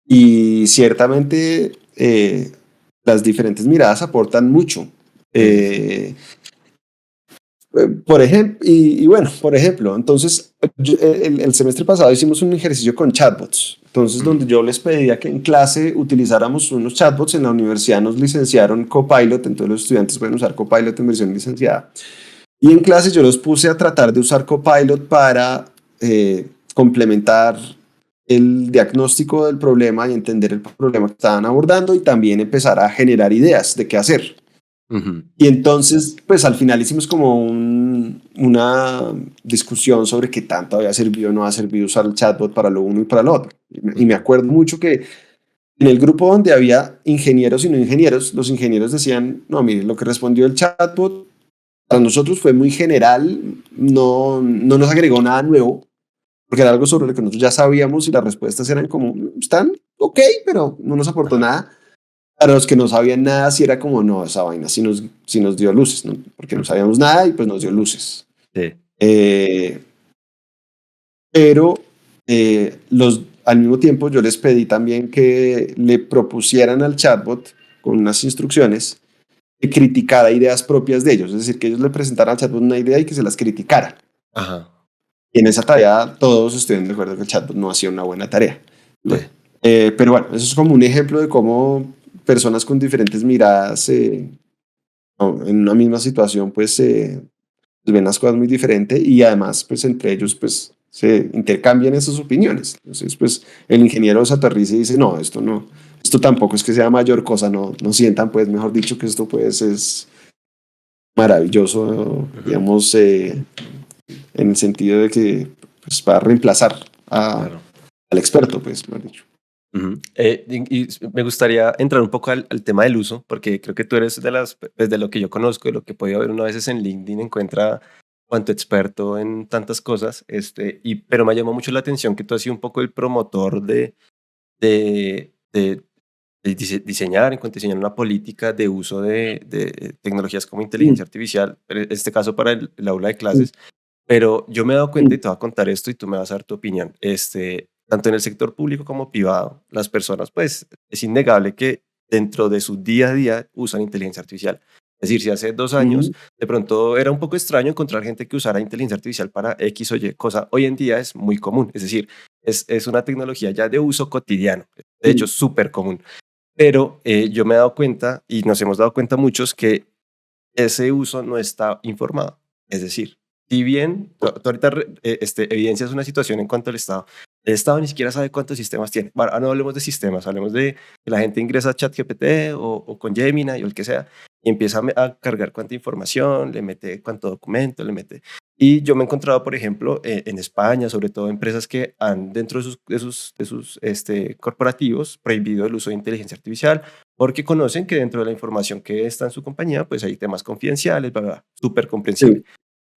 Y ciertamente las diferentes miradas aportan mucho. Sí, sí, sí. Eh, por ejemplo, y bueno, por ejemplo, entonces el semestre pasado hicimos un ejercicio con chatbots. Entonces, Ujú. donde yo les pedía que en clase utilizáramos unos chatbots, en la universidad nos licenciaron Copilot, entonces los estudiantes pueden usar Copilot en versión licenciada. Y en clase yo los puse a tratar de usar Copilot para complementar el diagnóstico del problema y entender el problema que estaban abordando y también empezar a generar ideas de qué hacer. Ujú. Y entonces, pues al final hicimos como una discusión sobre qué tanto había servido o no había servido usar el chatbot para lo uno y para lo otro. Y me Ujú. acuerdo mucho que en el grupo donde había ingenieros y no ingenieros, los ingenieros decían, no, mire, lo que respondió el chatbot para nosotros fue muy general, no nos agregó nada nuevo, porque era algo sobre lo que nosotros ya sabíamos y las respuestas eran como, están ok, pero no nos aportó Ajá. nada. Para los que no sabían nada, sí era como, no, esa vaina sí nos dio luces, ¿no? Porque no Ujú. sabíamos nada y pues nos dio luces. Sí. Eh, pero al mismo tiempo yo les pedí también que le propusieran al chatbot con unas instrucciones que criticara ideas propias de ellos, es decir, que ellos le presentaran al chatbot una idea y que se las criticara. Ajá. Y en esa tarea todos estuvieron de acuerdo que el chatbot no hacía una buena tarea. Sí. Bueno, pero bueno, eso es como un ejemplo de cómo personas con diferentes miradas en una misma situación pues ven las cosas muy diferente y además pues entre ellos pues se intercambian esas opiniones. Entonces pues el ingeniero se aterriza y dice no, esto tampoco es que sea mayor cosa, no sientan pues mejor dicho que esto pues es maravilloso, Ujú. digamos, en el sentido de que pues, va a reemplazar Claro. al experto, pues, mejor dicho. Ujú. Y me gustaría entrar un poco al tema del uso, porque creo que tú eres pues, de lo que yo conozco, de lo que he podido ver una veces en LinkedIn, encuentra cuanto experto en tantas cosas, pero me llamó mucho la atención que tú has sido un poco el promotor de, de, diseñar, en cuanto a diseñar una política de uso de tecnologías como Mm, inteligencia artificial, pero en este caso para el aula de mm, clases. Pero yo me he dado cuenta, mm, y te voy a contar esto y tú me vas a dar tu opinión, tanto en el sector público como privado, las personas, pues es innegable que dentro de su día a día usan inteligencia artificial. Es decir, si hace 2 años mm, de pronto era un poco extraño encontrar gente que usara inteligencia artificial para X o Y cosa, hoy en día es muy común, es decir, es una tecnología ya de uso cotidiano, de mm, hecho súper común. Pero yo me he dado cuenta, y nos hemos dado cuenta muchos, que ese uso no está informado. Es decir, si bien tú ahorita evidencias una situación en cuanto al Estado, el Estado ni siquiera sabe cuántos sistemas tiene. Bueno, ahora no hablemos de sistemas, hablemos de que la gente ingresa a ChatGPT o con Gemini o el que sea y empieza a cargar cuánta información, le mete cuánto documento, le mete. Y yo me he encontrado, por ejemplo, en España, sobre todo empresas que han dentro de sus corporativos prohibido el uso de inteligencia artificial porque conocen que dentro de la información que está en su compañía, pues hay temas confidenciales, bla, bla, bla, súper comprensible.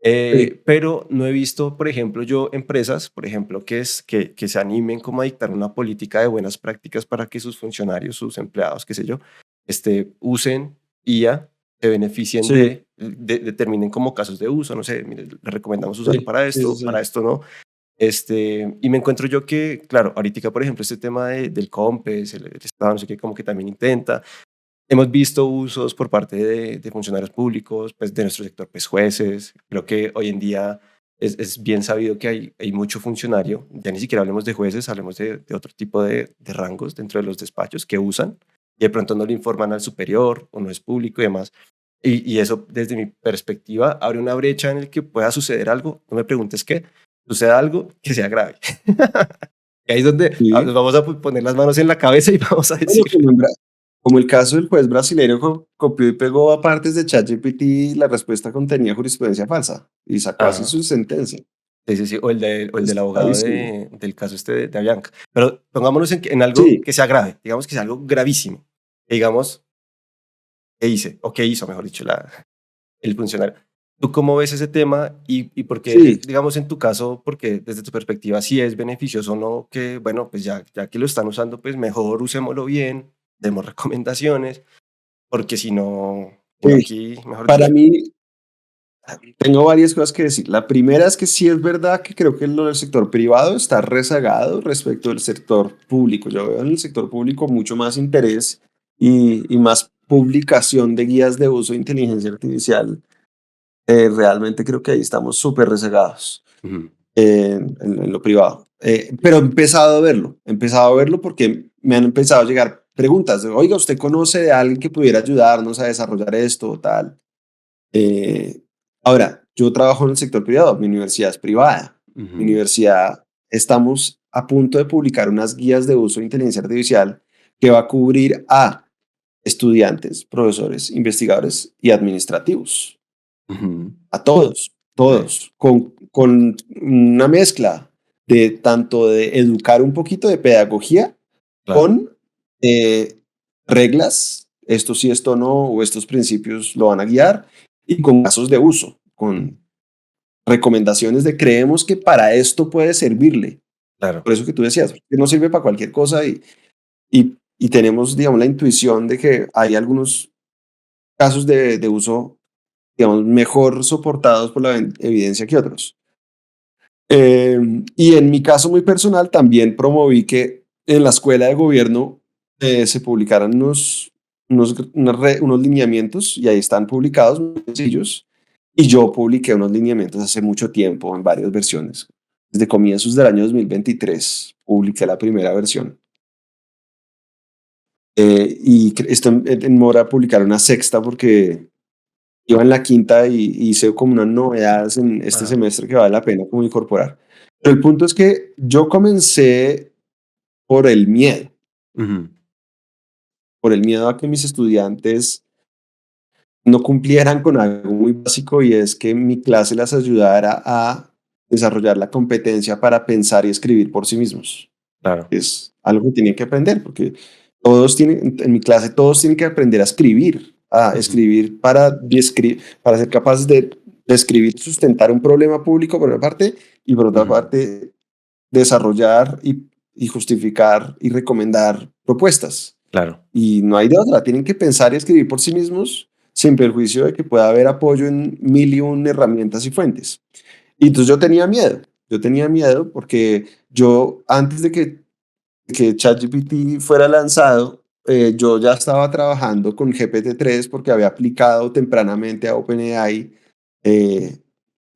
sí, sí, Pero no he visto, por ejemplo, yo empresas, por ejemplo, que se animen como a dictar una política de buenas prácticas para que sus funcionarios, sus empleados, qué sé yo, usen IA, se beneficien sí, determinen como casos de uso, no sé, mire, le recomendamos usarlo sí, sí, sí, para sí. esto no. Y me encuentro yo que, claro, ahorita, por ejemplo, este tema del COMPES, el Estado, no sé qué, como que también intenta. Hemos visto usos por parte de funcionarios públicos, pues de nuestro sector, pues jueces. Creo que hoy en día es bien sabido que hay mucho funcionario, ya ni siquiera hablemos de jueces, hablemos de otro tipo de rangos dentro de los despachos que usan y de pronto no le informan al superior o no es público y demás. Y eso, desde mi perspectiva, abre una brecha en el que pueda suceder algo. No me preguntes qué, suceda algo que sea grave. Y ahí es donde Sí. nos vamos a poner las manos en la cabeza y vamos a Bueno, decir, como el caso del juez brasileño copió y pegó a partes de ChatGPT y la respuesta contenía jurisprudencia falsa y sacó así ajá. su sentencia. Sí, sí, sí, o el del Es abogado gravísimo. del caso de Avianca. Pero pongámonos en algo Sí, que sea grave, digamos que sea algo gravísimo. Que digamos, ¿qué hice? O qué hizo, mejor dicho, el funcionario. ¿Tú cómo ves ese tema y por qué, sí. digamos, en tu caso, porque desde tu perspectiva, si es beneficioso o no, que, bueno, pues ya que lo están usando, pues mejor usémoslo bien, demos recomendaciones, porque si no Sí. aquí, mejor Para dicho. mí, tengo varias cosas que decir. La primera es que sí es verdad que creo que lo del sector privado está rezagado respecto del sector público. Yo veo en el sector público mucho más interés y más publicación de guías de uso de inteligencia artificial. Realmente creo que ahí estamos súper rezagados Ujú. en lo privado. Pero he empezado a verlo porque me han empezado a llegar preguntas de, oiga, ¿usted conoce de alguien que pudiera ayudarnos a desarrollar esto o tal? Eh, Ahora, yo trabajo en el sector privado, mi universidad es privada. Mi Ujú. universidad estamos a punto de publicar unas guías de uso de inteligencia artificial que va a cubrir a estudiantes, profesores, investigadores y administrativos. A todos, todos, con una mezcla de tanto de educar un poquito de pedagogía Claro. con reglas, esto sí, esto no, o estos principios lo van a guiar, y con casos de uso, con recomendaciones de creemos que para esto puede servirle. Claro. Por eso que tú decías, que no sirve para cualquier cosa y tenemos, digamos, la intuición de que hay algunos casos de uso, digamos, mejor soportados por la evidencia que otros. Y en mi caso muy personal también promoví que en la escuela de gobierno se publicaran unos lineamientos, y ahí están publicados, muy sencillos, y yo publiqué unos lineamientos hace mucho tiempo en varias versiones. Desde comienzos del año 2023 publiqué la primera versión. Esto en mora publicar una sexta porque iba en la quinta y hice como unas novedades en este semestre que vale la pena como incorporar. Pero el punto es que yo comencé por el miedo, por el miedo a que mis estudiantes no cumplieran con algo muy básico, y es que mi clase las ayudara a desarrollar la competencia para pensar y escribir por sí mismos. Claro. Es algo que tienen que aprender, porque en mi clase todos tienen que aprender a escribir para ser capaces de describir, sustentar un problema público por una parte, y por otra parte desarrollar y justificar y recomendar propuestas. Claro. Y no hay de otra, tienen que pensar y escribir por sí mismos sin perjuicio de que pueda haber apoyo en 1001 herramientas y fuentes. Y entonces yo tenía miedo porque yo antes de que ChatGPT fuera lanzado, yo ya estaba trabajando con GPT-3 porque había aplicado tempranamente a OpenAI.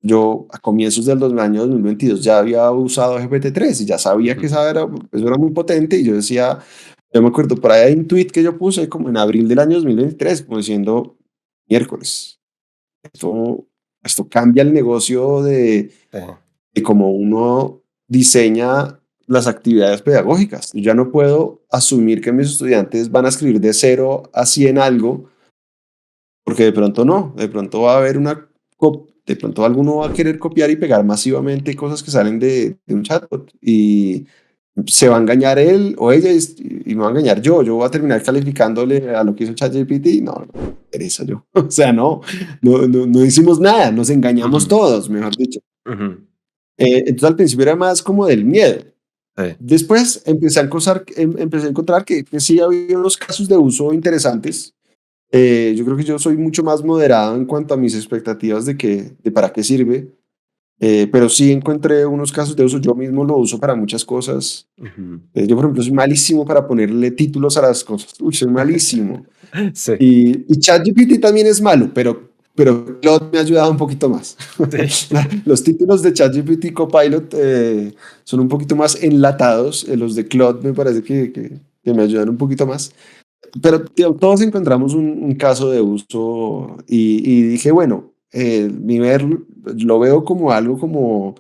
Yo a comienzos del año 2022 ya había usado GPT-3 y ya sabía que eso era muy potente, y yo decía, yo me acuerdo, por ahí hay un tweet que yo puse como en abril del año 2023, como diciendo, miércoles, esto cambia el negocio de cómo uno diseña las actividades pedagógicas. Yo ya no puedo asumir que mis estudiantes van a escribir de 0 a 100 algo, porque de pronto no, de pronto va a haber de pronto alguno va a querer copiar y pegar masivamente cosas que salen de un chatbot, y se va a engañar él o ella y me va a engañar yo voy a terminar calificándole a lo que hizo ChatGPT. No, interesa yo. O sea, no hicimos nada, nos engañamos todos, mejor dicho. Entonces al principio era más como del miedo. Después empecé a encontrar que sí había unos casos de uso interesantes. Yo creo que yo soy mucho más moderado en cuanto a mis expectativas de para qué sirve, pero sí encontré unos casos de uso. Yo mismo lo uso para muchas cosas. Yo, por ejemplo, soy malísimo para ponerle títulos a las cosas. Soy malísimo. Sí. Y ChatGPT también es malo, pero Claude me ha ayudado un poquito más. Sí. Los títulos de ChatGPT Copilot son un poquito más enlatados. Los de Claude me parece que me ayudan un poquito más. Pero tío, todos encontramos un caso de uso y dije, bueno, lo veo como algo como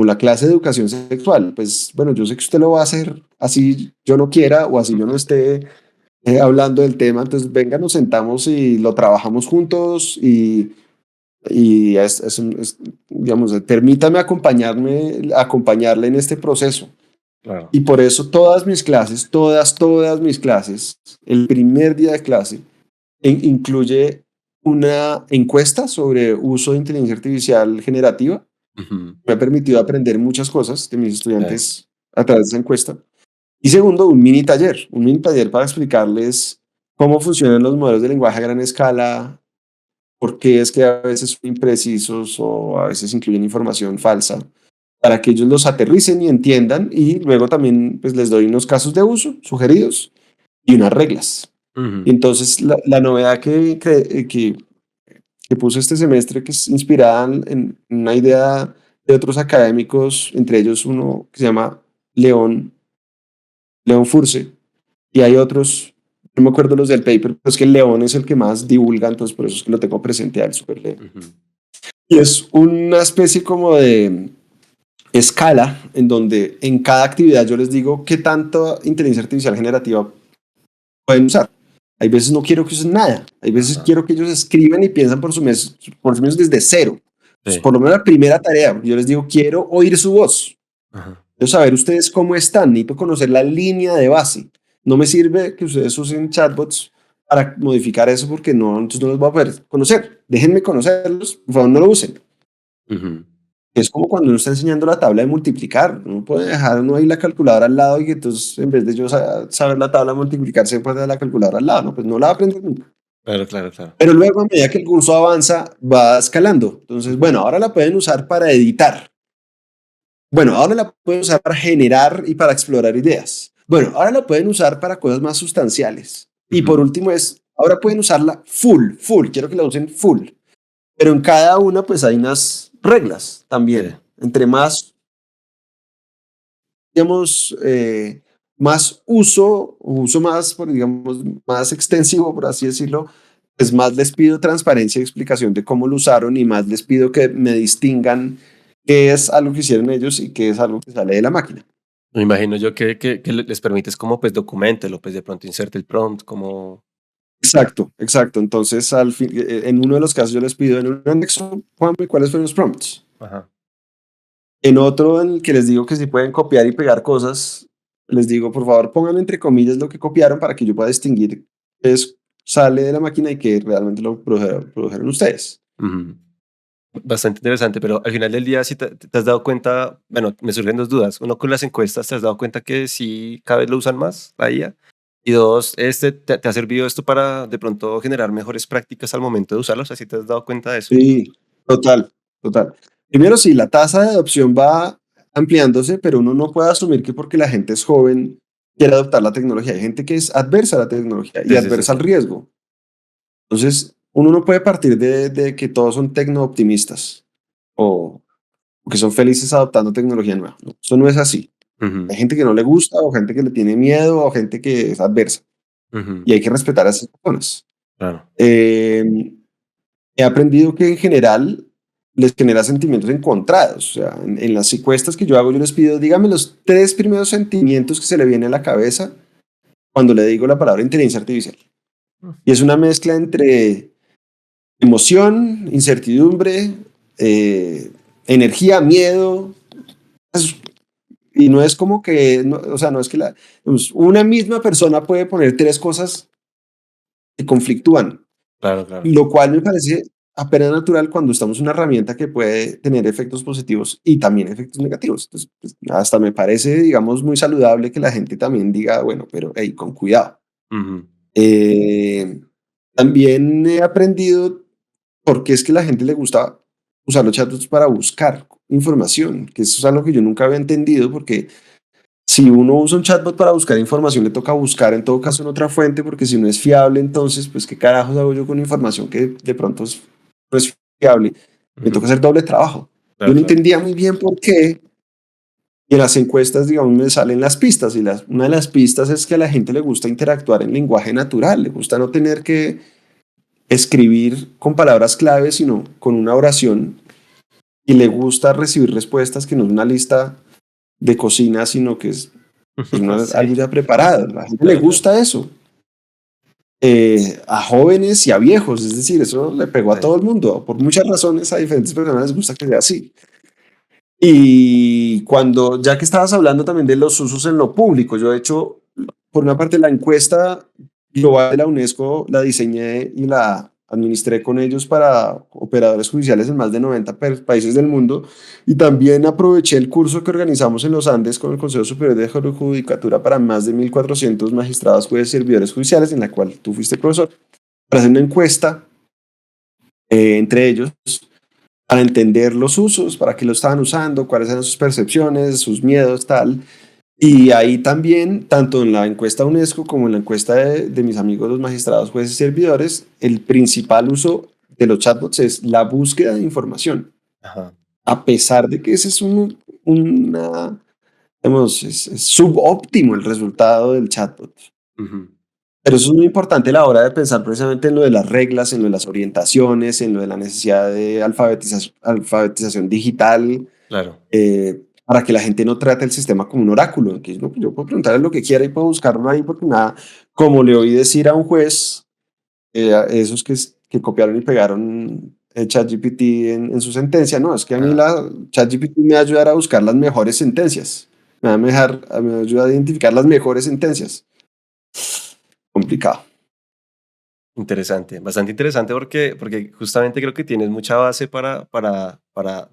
la clase de educación sexual. Pues bueno, yo sé que usted lo va a hacer así yo no quiera o así yo no esté hablando del tema, entonces venga, nos sentamos y lo trabajamos juntos y digamos, permítame acompañarle en este proceso. Claro. Y por eso todas mis clases, el primer día de clase incluye una encuesta sobre uso de inteligencia artificial generativa. Me ha permitido aprender muchas cosas de mis estudiantes a través de esa encuesta. Y segundo, un mini taller para explicarles cómo funcionan los modelos de lenguaje a gran escala, por qué es que a veces son imprecisos o a veces incluyen información falsa, para que ellos los aterricen y entiendan, y luego también pues, les doy unos casos de uso sugeridos y unas reglas. Y entonces la novedad que puse este semestre, que es inspirada en una idea de otros académicos, entre ellos uno que se llama León Furse, y hay otros, no me acuerdo los del paper, pero es que León es el que más divulga, entonces por eso es que lo tengo presente al Super León. Y es una especie como de escala en donde en cada actividad yo les digo qué tanta inteligencia artificial generativa pueden usar. Hay veces no quiero que usen nada. Hay veces Ajá. quiero que ellos escriban y piensan por sí mismos desde cero. Pues Sí. por lo menos la primera tarea, yo les digo, quiero oír su voz. Ajá. Quiero saber ustedes cómo están. Necesito conocer la línea de base. No me sirve que ustedes usen chatbots para modificar eso porque no, entonces no los voy a poder conocer. Déjenme conocerlos, por favor, no lo usen. Ujú. Es como cuando uno está enseñando la tabla de multiplicar. No puede dejar uno ahí la calculadora al lado y que entonces en vez de yo saber la tabla de multiplicar, se puede la calculadora al lado. No, pues no la va a aprender nunca. Claro, claro, claro. Pero luego, a medida que el curso avanza, va escalando. Entonces, Ujú. bueno, ahora la pueden usar para editar. Bueno, ahora la pueden usar para generar y para explorar ideas. Bueno, ahora la pueden usar para cosas más sustanciales. Y por Ujú. último ahora pueden usarla full. Quiero que la usen full. Pero en cada una, pues hay unas reglas Sí. también. Entre más, digamos, más uso más, digamos, más extensivo, por así decirlo, pues más les pido transparencia y explicación de cómo lo usaron y más les pido que me distingan qué es algo que hicieron ellos y qué es algo que sale de la máquina. Me imagino yo que les permites como pues documentelo, pues de pronto inserte el prompt, como... Exacto. Entonces, en uno de los casos yo les pido en un anexo, Juanpe, ¿cuáles fueron los prompts? Ajá. En otro en el que les digo que si pueden copiar y pegar cosas, les digo, por favor, pongan entre comillas lo que copiaron para que yo pueda distinguir qué sale de la máquina y que realmente lo produjeron ustedes. Ujú. Bastante interesante, pero al final del día si te has dado cuenta, bueno, me surgen dos dudas. Uno, con las encuestas, ¿te has dado cuenta que sí cada vez lo usan más la IA? Y dos, ¿te ha servido esto para de pronto generar mejores prácticas al momento de usarlo? O sea, ¿si te has dado cuenta de eso? Sí, total. Primero, sí, la tasa de adopción va ampliándose, pero uno no puede asumir que porque la gente es joven quiere adoptar la tecnología. Hay gente que es adversa a la tecnología y Sí, sí, sí, adversa sí. al riesgo. Entonces, uno no puede partir de que todos son tecno-optimistas o que son felices adoptando tecnología nueva. No, eso no es así. Ujú. Hay gente que no le gusta o gente que le tiene miedo o gente que es adversa Ujú. y hay que respetar a esas personas. Claro. Eh, He aprendido que en general les genera sentimientos encontrados. O sea, en las encuestas que yo hago, yo les pido, dígame los 3 primeros sentimientos que se le vienen a la cabeza cuando le digo la palabra inteligencia artificial. Y es una mezcla entre emoción, incertidumbre, eh, energía, miedo. Es- Y no es como que, o sea, no es que una misma persona puede poner 3 cosas que conflictúan. Claro, claro. Lo cual me parece apenas natural cuando estamos en una herramienta que puede tener efectos positivos y también efectos negativos. Entonces, pues, hasta me parece, digamos, muy saludable que la gente también diga, bueno, pero hey, con cuidado. Ujú. Eh, También he aprendido por qué es que a la gente le gusta usar los chatbots para buscar información, que eso es algo que yo nunca había entendido, porque si uno usa un chatbot para buscar información, le toca buscar en todo caso en otra fuente, porque si no es fiable, entonces, pues, ¿qué carajos hago yo con información que de pronto no es fiable? Me Ujú. toca hacer doble trabajo. Yo Claro, no claro. entendía muy bien por qué. Y en las encuestas, digamos, me salen las pistas. Y una de las pistas es que a la gente le gusta interactuar en lenguaje natural. Le gusta no tener que escribir con palabras clave, sino con una oración. Y le gusta recibir respuestas que no es una lista de cocina, sino que es Sí, algo ya preparado. A la gente le claro, claro. gusta eso. A jóvenes y a viejos, es decir, eso le pegó a Sí. todo el mundo. Por muchas razones, a diferentes personas les gusta que sea así. Y cuando, ya que estabas hablando también de los usos en lo público, yo he hecho, por una parte, la encuesta global de la UNESCO la diseñé y la administré con ellos para operadores judiciales en más de 90 países del mundo. Y también aproveché el curso que organizamos en los Andes con el Consejo Superior de Judicatura para más de 1.400 magistrados, jueces y servidores judiciales, en la cual tú fuiste profesor, para hacer una encuesta entre ellos para entender los usos, para qué lo estaban usando, cuáles eran sus percepciones, sus miedos, tal. Y ahí también, tanto en la encuesta UNESCO como en la encuesta de mis amigos los magistrados, jueces y servidores, el principal uso de los chatbots es la búsqueda de información. Ajá. A pesar de que ese es digamos, es subóptimo el resultado del chatbot. Ujú. Pero eso es muy importante a la hora de pensar precisamente en lo de las reglas, en lo de las orientaciones, en lo de la necesidad de alfabetización digital, Claro. para que la gente no trate el sistema como un oráculo, que no, yo puedo preguntarle lo que quiera y puedo buscarlo ahí porque nada, como le oí decir a un juez, a esos que copiaron y pegaron ChatGPT en su sentencia, no, es que a mí Ajá. la ChatGPT me va a ayudar a buscar las mejores sentencias, me va a ayudar a identificar las mejores sentencias. Complicado. Interesante, bastante interesante porque justamente creo que tienes mucha base para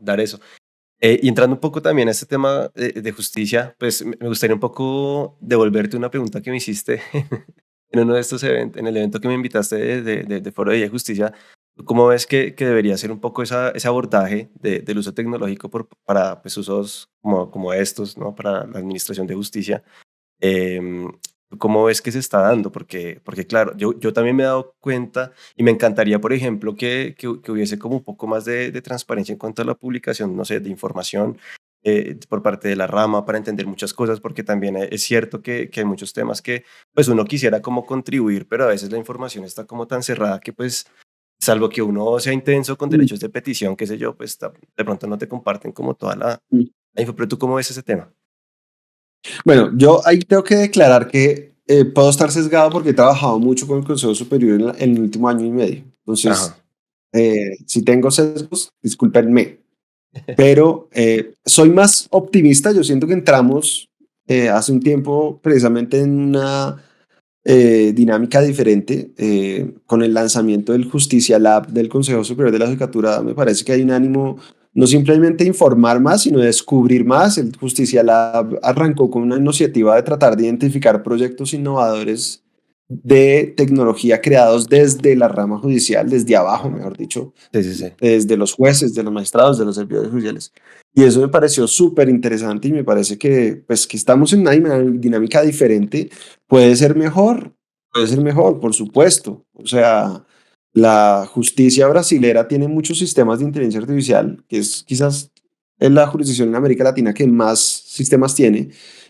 dar eso. Y entrando un poco también a este tema de justicia, pues me gustaría un poco devolverte una pregunta que me hiciste en uno de estos eventos, en el evento que me invitaste de Foro de Justicia. ¿Tú ¿Cómo ves que debería ser un poco ese abordaje del uso tecnológico para pues, usos como estos, ¿no? Para la administración de justicia? Em, ¿Cómo ves que se está dando? Porque claro, yo también me he dado cuenta y me encantaría, por ejemplo, que hubiese como un poco más de transparencia en cuanto a la publicación, no sé, de información por parte de la rama para entender muchas cosas, porque también es cierto que hay muchos temas que pues uno quisiera como contribuir, pero a veces la información está como tan cerrada que pues, salvo que uno sea intenso con Mm, derechos de petición, qué sé yo, pues de pronto no te comparten como toda mm. la info. Pero ¿tú cómo ves ese tema? Bueno, yo ahí tengo que declarar que puedo estar sesgado porque he trabajado mucho con el Consejo Superior en el último año y medio. Entonces, Ajá. si tengo sesgos, discúlpenme. Pero soy más optimista. Yo siento que entramos hace un tiempo precisamente en una dinámica diferente con el lanzamiento del Justicia Lab del Consejo Superior de la Judicatura. Me parece que hay un ánimo no simplemente de informar más, sino de descubrir más. El Justicia Lab arrancó con una iniciativa de tratar de identificar proyectos innovadores de tecnología creados desde la rama judicial, desde abajo, Ajá. mejor dicho, Sí, sí, sí. desde los jueces, de los magistrados, de los servidores judiciales. Y eso me pareció súper interesante y me parece que, pues, que estamos en una dinámica diferente. Puede ser mejor, por supuesto. O sea, la justicia brasilera tiene muchos sistemas de inteligencia artificial, que es quizás es la jurisdicción en América Latina que más sistemas tiene,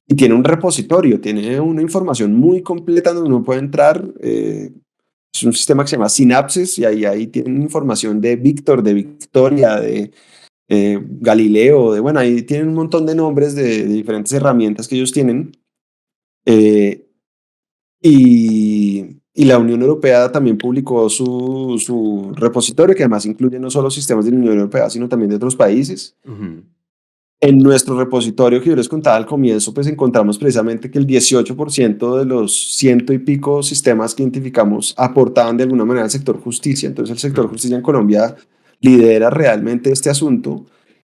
y tiene un repositorio, tiene una información muy completa donde uno puede entrar. Es un sistema que se llama Synapses y ahí tienen información de Víctor, de Victoria, de Galileo, bueno, ahí tienen un montón de nombres de diferentes herramientas que ellos tienen. eh, y la Unión Europea también publicó su repositorio, que además incluye no solo sistemas de la Unión Europea, sino también de otros países. Ujú. En nuestro repositorio que yo les contaba al comienzo, pues encontramos precisamente que el 18% de los ciento y pico sistemas que identificamos aportaban de alguna manera al sector justicia. Entonces el sector Ujú. justicia en Colombia lidera realmente este asunto,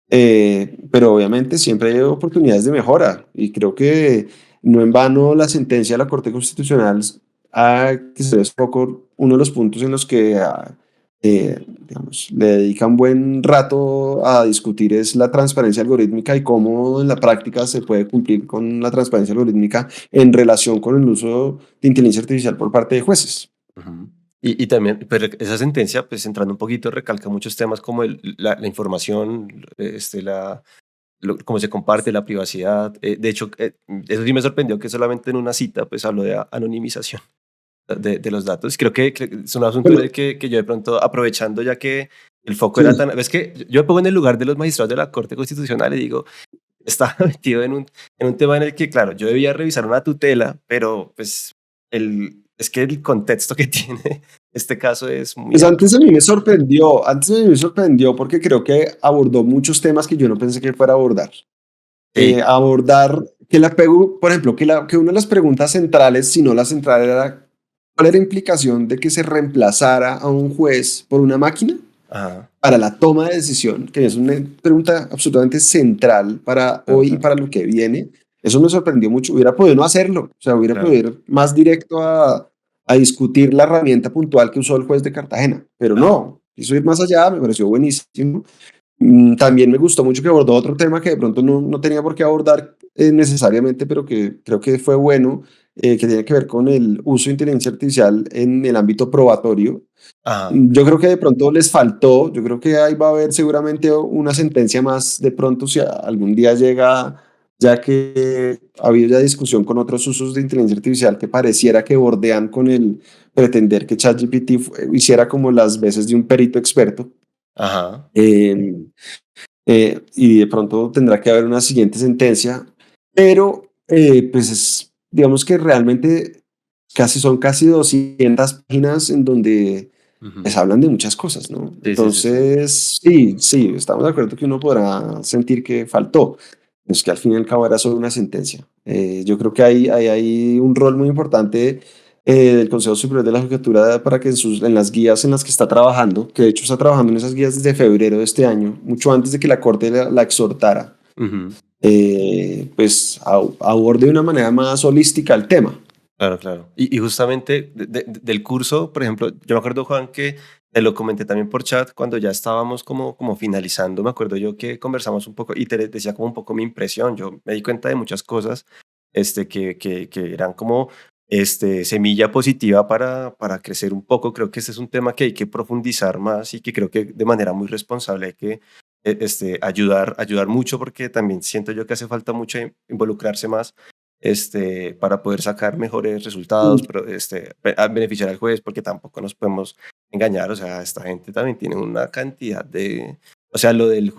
pero obviamente siempre hay oportunidades de mejora y creo que no en vano la sentencia de la Corte Constitucional, que se es poco uno de los puntos en los que digamos, le dedican buen rato a discutir es la transparencia algorítmica y cómo en la práctica se puede cumplir con la transparencia algorítmica en relación con el uso de inteligencia artificial por parte de jueces. Ujú. Y también, pero esa sentencia, pues entrando un poquito, recalca muchos temas como la información, cómo se comparte, la privacidad. De hecho, eso sí me sorprendió que solamente en una cita, pues habló de anonimización de los datos. Creo que es un asunto en Bueno, el que yo de pronto, aprovechando ya que el foco era sí. tan... Es que yo me pongo en el lugar de los magistrados de la Corte Constitucional y digo, estaba metido en un tema en el que, claro, yo debía revisar una tutela, pero pues es que el contexto que tiene este caso es muy Pues amplio. antes a mí me sorprendió porque creo que abordó muchos temas que yo no pensé que fuera a abordar. Sí, Abordar que la PEGU, por ejemplo, que una de las preguntas centrales, si no la central, era cuál era la implicación de que se reemplazara a un juez por una máquina ajá, para la toma de decisión, que es una pregunta absolutamente central para hoy y total, para lo que viene. Eso me sorprendió mucho. Hubiera podido no hacerlo, o sea, hubiera podido claro, ir más directo a discutir la herramienta puntual que usó el juez de Cartagena, pero ajá, no, quiso ir más allá, me pareció buenísimo. También me gustó mucho que abordó otro tema que de pronto no tenía por qué abordar necesariamente, pero que creo que fue bueno, que tiene que ver con el uso de inteligencia artificial en el ámbito probatorio. ajá, Yo creo que de pronto les faltó, yo creo que ahí va a haber seguramente una sentencia más de pronto si algún día llega, ya que ha habido ya discusión con otros usos de inteligencia artificial que pareciera que bordean con el pretender que ChatGPT hiciera como las veces de un perito experto. ajá, Eh, y de pronto tendrá que haber una siguiente sentencia, pero pues digamos que realmente son casi 200 páginas en donde Ujú. pues hablan de muchas cosas, ¿no? Sí, sí, sí, sí. Entonces, sí, sí, estamos de acuerdo que uno podrá sentir que faltó, es que al fin y al cabo era solo una sentencia. Yo creo que hay un rol muy importante del Consejo Superior de la Judicatura para que en las guías en las que está trabajando, que de hecho está trabajando en esas guías desde febrero de este año, mucho antes de que la Corte la exhortara, Ujú. pues aborde de una manera más holística el tema. Claro, claro. Y justamente del curso, por ejemplo, yo me acuerdo, Juan, que te lo comenté también por chat cuando ya estábamos como finalizando. Me acuerdo yo que conversamos un poco y te decía como un poco mi impresión. Yo me di cuenta de muchas cosas que eran como semilla positiva para crecer un poco. Creo que este es un tema que hay que profundizar más y que creo que de manera muy responsable hay que ayudar mucho, porque también siento yo que hace falta mucho involucrarse más para poder sacar mejores resultados, Mm. pero a beneficiar al juez, porque tampoco nos podemos engañar. O sea, esta gente también tiene una cantidad o sea, lo del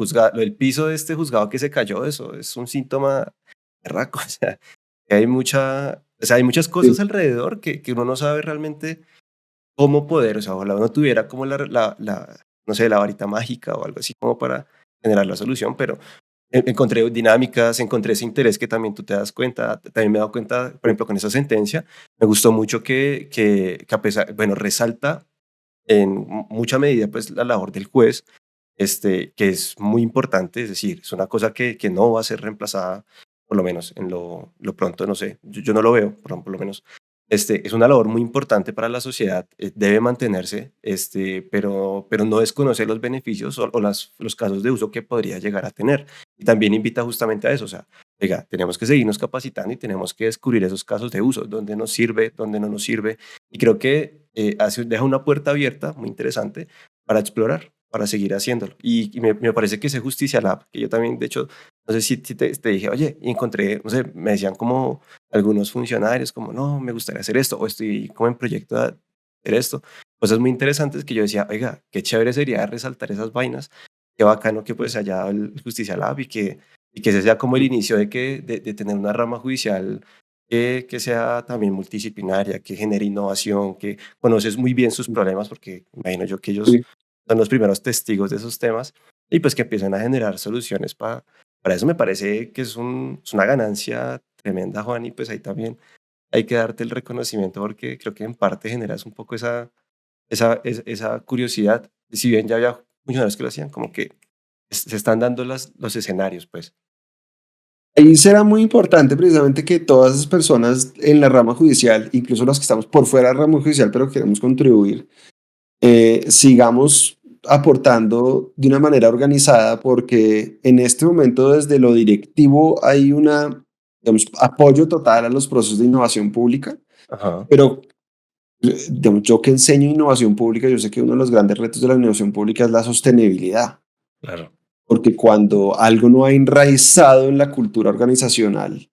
piso de este juzgado que se cayó, eso es un síntoma berraco. O sea, que hay muchas cosas Sí. alrededor que uno no sabe realmente cómo poder. O sea, ojalá uno tuviera como no sé, la varita mágica o algo así como para generar la solución, pero encontré dinámicas, encontré ese interés que también tú te das cuenta. También me he dado cuenta, por ejemplo, con esa sentencia, me gustó mucho que a pesar, bueno, resalta en mucha medida pues la labor del juez, que es muy importante. Es decir, es una cosa que no va a ser reemplazada, por lo menos en lo pronto, no sé, yo no lo veo, por lo menos. Es una labor muy importante para la sociedad, debe mantenerse, pero no desconocer los beneficios o los casos de uso que podría llegar a tener. Y también invita justamente a eso. O sea, oiga, tenemos que seguirnos capacitando y tenemos que descubrir esos casos de uso, donde nos sirve, donde no nos sirve. Y creo que deja una puerta abierta muy interesante para explorar, para seguir haciéndolo. Y me parece que ese Justicia Lab, que yo también, de hecho, no sé si te dije, oye, y encontré, no sé, me decían como algunos funcionarios, como, no, me gustaría hacer esto, o estoy como en proyecto de hacer esto. Cosas muy interesantes que yo decía, oiga, qué chévere sería resaltar esas vainas, qué bacano que pues haya el Justicia Lab y que ese sea como el inicio de tener una rama judicial que sea también multidisciplinaria, que genere innovación, que conoces muy bien sus problemas, porque imagino yo que ellos Sí. son los primeros testigos de esos temas, y pues que empiecen a generar soluciones para eso. Me parece que es una ganancia tremenda, Juan, y pues ahí también hay que darte el reconocimiento, porque creo que en parte generas un poco esa curiosidad. Si bien ya había funcionarios que lo hacían, como que se están dando los escenarios, pues. Ahí será muy importante precisamente que todas esas personas en la rama judicial, incluso los que estamos por fuera de la rama judicial, pero queremos contribuir, sigamos aportando de una manera organizada, porque en este momento desde lo directivo hay digamos, apoyo total a los procesos de innovación pública, Ajá, pero digamos, yo que enseño innovación pública, yo sé que uno de los grandes retos de la innovación pública es la sostenibilidad, claro. porque cuando algo no ha enraizado en la cultura organizacional,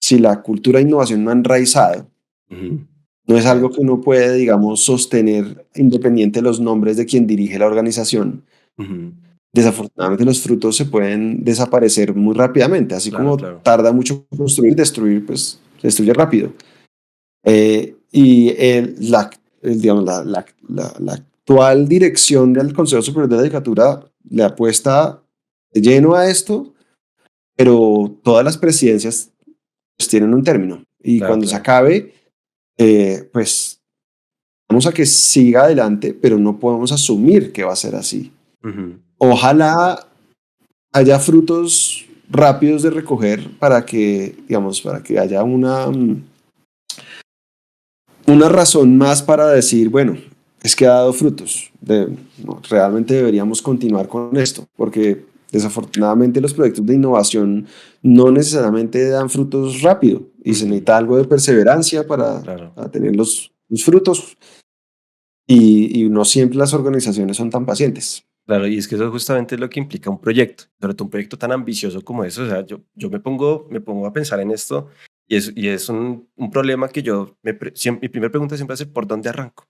si la cultura de innovación no ha enraizado, Ujú. no es Ya. algo que uno puede, digamos, sostener independiente de los nombres de quien dirige la organización. Ujú. Desafortunadamente los frutos se pueden desaparecer muy rápidamente, así Claro, como claro. tarda mucho construir, destruir, pues se destruye rápido. Y digamos, la actual dirección del Consejo Superior de la Judicatura le apuesta de lleno a esto, pero todas las presidencias pues, tienen un término y Claro, cuando se claro. acabe, pues vamos a que siga adelante, pero no podemos asumir que va a ser así. Ujú. Ojalá haya frutos rápidos de recoger para que, digamos, para que haya una razón más para decir, bueno, es que ha dado frutos. No, realmente deberíamos continuar con esto, porque desafortunadamente los proyectos de innovación no necesariamente dan frutos rápido y se Ujú. necesita algo de perseverancia Claro. para tener los frutos y no siempre las organizaciones son tan pacientes. Claro, y es que eso justamente es lo que implica un proyecto, sobre todo un proyecto tan ambicioso como eso. O sea, yo me pongo a pensar en esto, y es un problema que mi primera pregunta siempre es: ¿por dónde arranco?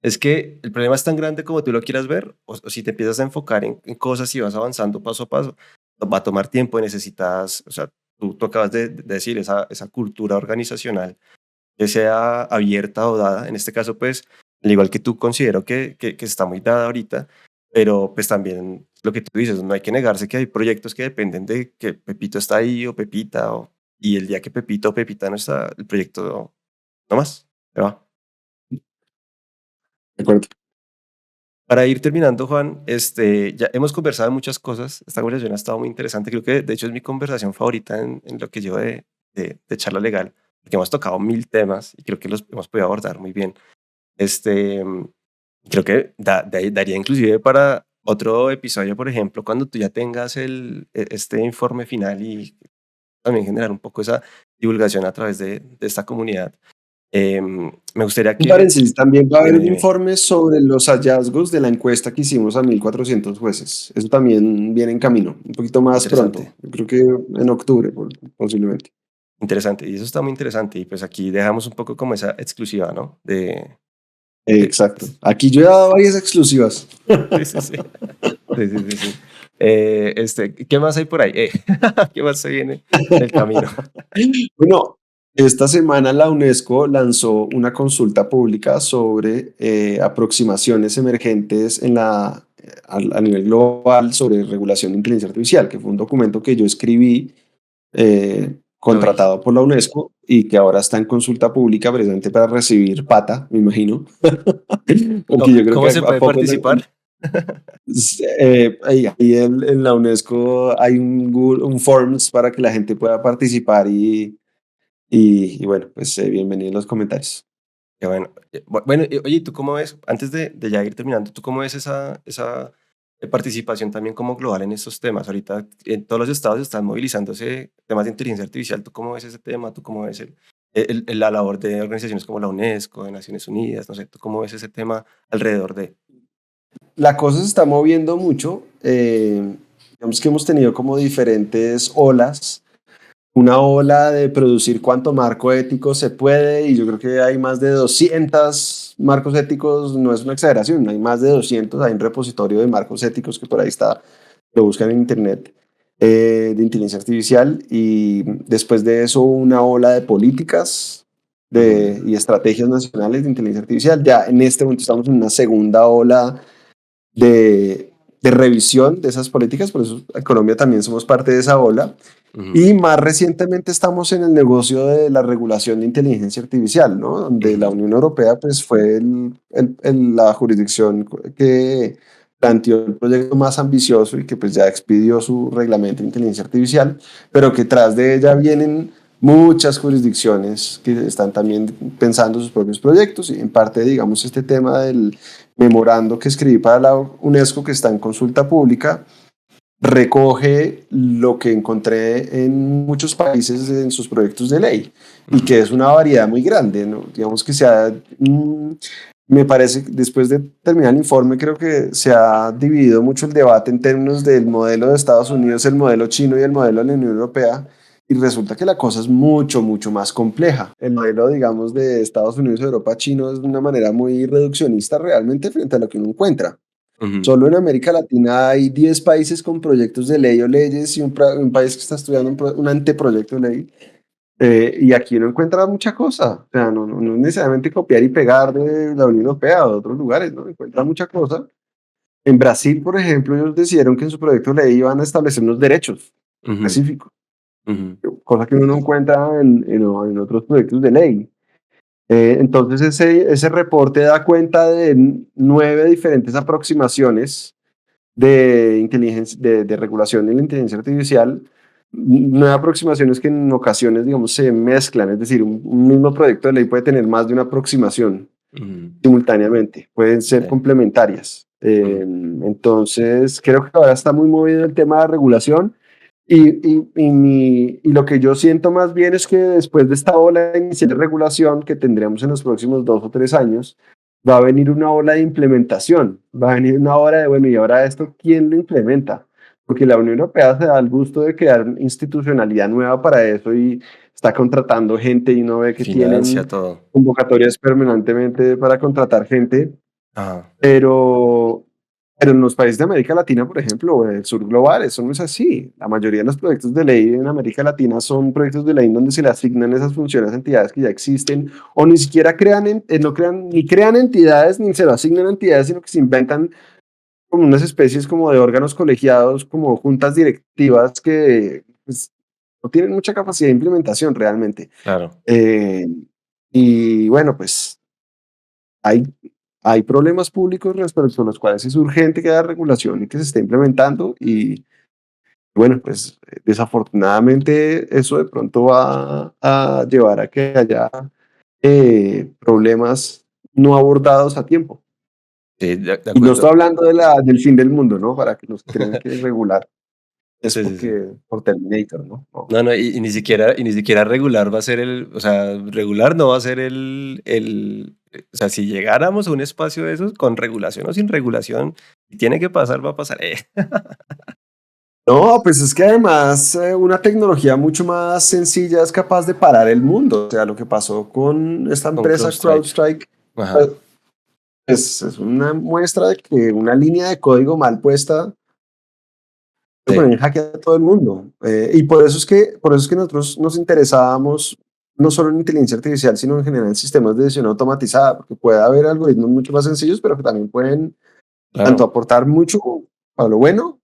Es que el problema es tan grande como tú lo quieras ver, o si te empiezas a enfocar en cosas y vas avanzando paso a paso, va a tomar tiempo, necesitas, o sea, tú acabas de decir, esa cultura organizacional que sea abierta o dada. En este caso, pues, al igual que tú, considero que está muy dada ahorita, pero pues también lo que tú dices, no hay que negarse que hay proyectos que dependen de que Pepito está ahí o Pepita, y el día que Pepito o Pepita no está, el proyecto no más, se va. De acuerdo. Para ir terminando, Juan, ya hemos conversado de muchas cosas. Esta conversación ha estado muy interesante. Creo que, de hecho, es mi conversación favorita en lo que llevo de charla legal, porque hemos tocado 1000 temas y creo que los hemos podido abordar muy bien. Este, mm, Creo que daría inclusive para otro episodio, por ejemplo, cuando tú ya tengas este informe final y también generar un poco esa divulgación a través de esta comunidad. Me gustaría Un que, paréntesis, también va a haber dime, un dime, informe sobre los hallazgos de la encuesta que hicimos a 1.400 jueces. Eso también viene en camino, un poquito más pronto. interesante. Yo creo que en octubre, posiblemente. Interesante, y eso está muy interesante. Y pues aquí dejamos un poco como esa exclusiva, ¿no? Exacto. Aquí yo he dado varias exclusivas. Sí, sí, sí. Sí, sí, sí, sí. ¿Qué más hay por ahí? ¿Qué más se viene en el camino? Bueno, esta semana la UNESCO lanzó una consulta pública sobre aproximaciones emergentes a nivel global sobre regulación de inteligencia artificial, que fue un documento que yo escribí Lo vi. contratado por la UNESCO y que ahora está en consulta pública precisamente para recibir pata, me imagino, porque yo creo que ¿Cómo se a puede pocos participar? ahí en la UNESCO hay un forms para que la gente pueda participar y bueno, pues bienvenidos los comentarios. Qué bueno. Bueno, oye, ¿tú cómo ves, antes de ya ir terminando, tú cómo ves esa participación también como global en estos temas? Ahorita en todos los estados están movilizándose temas de inteligencia artificial. ¿Tú cómo ves ese tema? ¿Tú cómo ves la labor de organizaciones como la UNESCO, de Naciones Unidas? No sé, ¿tú cómo ves ese tema alrededor de? La cosa se está moviendo mucho. Digamos que hemos tenido como diferentes olas. Una ola de producir cuánto marco ético se puede, y yo creo que hay más de 200 marcos éticos, no es una exageración, hay más de 200, hay un repositorio de marcos éticos que por ahí está, lo buscan en internet, de inteligencia artificial, y después de eso una ola de políticas Ujú, y estrategias nacionales de inteligencia artificial. Ya en este momento estamos en una segunda ola de revisión de esas políticas, por eso en Colombia también somos parte de esa ola. ujú, Y más recientemente estamos en el negocio de la regulación de inteligencia artificial, ¿no? Donde la ujú, Unión Europea pues, fue la jurisdicción que planteó el proyecto más ambicioso y que pues, ya expidió su reglamento de inteligencia artificial, pero que tras de ella vienen muchas jurisdicciones que están también pensando sus propios proyectos, y en parte, digamos, este tema del memorando que escribí para la UNESCO, que está en consulta pública, recoge lo que encontré en muchos países en sus proyectos de ley, y ujú, que es una variedad muy grande, ¿no? Digamos que me parece que después de terminar el informe, creo que se ha dividido mucho el debate en términos del modelo de Estados Unidos, el modelo chino y el modelo de la Unión Europea, y resulta que la cosa es mucho, mucho más compleja. El modelo, digamos, de Estados Unidos, Europa, chino es de una manera muy reduccionista realmente frente a lo que uno encuentra. ujú, Solo en América Latina hay 10 países con proyectos de ley o leyes, y un país que está estudiando un anteproyecto de ley. Y aquí uno encuentra mucha cosa. O sea, no es necesariamente copiar y pegar de la Unión Europea o de otros lugares, ¿no? Encuentra mucha cosa. En Brasil, por ejemplo, ellos decidieron que en su proyecto de ley iban a establecer unos derechos ujú, específicos, ujú, cosa que uno no encuentra en otros proyectos de ley. Entonces, ese reporte da cuenta de 9 diferentes aproximaciones de inteligencia, de regulación de la inteligencia artificial, nuevas aproximaciones que en ocasiones, digamos, se mezclan, es decir, un mismo proyecto de ley puede tener más de una aproximación ujú, simultáneamente, pueden ser sí, complementarias. ujú, Entonces, creo que ahora está muy movido el tema de regulación, y lo que yo siento más bien es que después de esta ola inicial de regulación que tendremos en los próximos 2 o 3 años, va a venir una ola de implementación, va a venir una hora de, bueno, ¿y ahora esto quién lo implementa? Porque la Unión Europea se da el gusto de crear institucionalidad nueva para eso y está contratando gente, y no ve que financia tienen todo. convocatorias permanentemente para contratar gente. Ajá. Pero en los países de América Latina, por ejemplo, o en el sur global, eso no es así. La mayoría de los proyectos de ley en América Latina son proyectos de ley en donde se le asignan esas funciones a entidades que ya existen, o ni siquiera no crean, ni crean entidades, ni se lo asignan a entidades, sino que se inventan como unas especies como de órganos colegiados, como juntas directivas que pues, no tienen mucha capacidad de implementación realmente. Claro. Eh, y bueno, pues hay, hay problemas públicos respecto a los cuales es urgente que haya regulación y que se esté implementando. Y bueno, pues desafortunadamente eso de pronto va a llevar a que haya problemas no abordados a tiempo. Sí, de Y no acuerdo. estoy hablando del fin del mundo, ¿no? Para que nos crean que regular es Sí, sí, sí. porque por Terminator, ¿no? No. No, no, y ni siquiera regular va a ser o sea, regular no va a ser o sea, si llegáramos a un espacio de esos, con regulación o sin regulación, si tiene que pasar, va a pasar. No, pues es que además una tecnología mucho más sencilla es capaz de parar el mundo. O sea, lo que pasó con esta Con empresa CrowdStrike. CrowdStrike Ajá. es una muestra de que una línea de código mal puesta puede Sí, poner en jaque a todo el mundo. Y por eso es que nosotros nos interesábamos no solo en inteligencia artificial, sino en general en sistemas de decisión automatizada, porque puede haber algoritmos mucho más sencillos, pero que también pueden tanto claro. aportar mucho para lo bueno,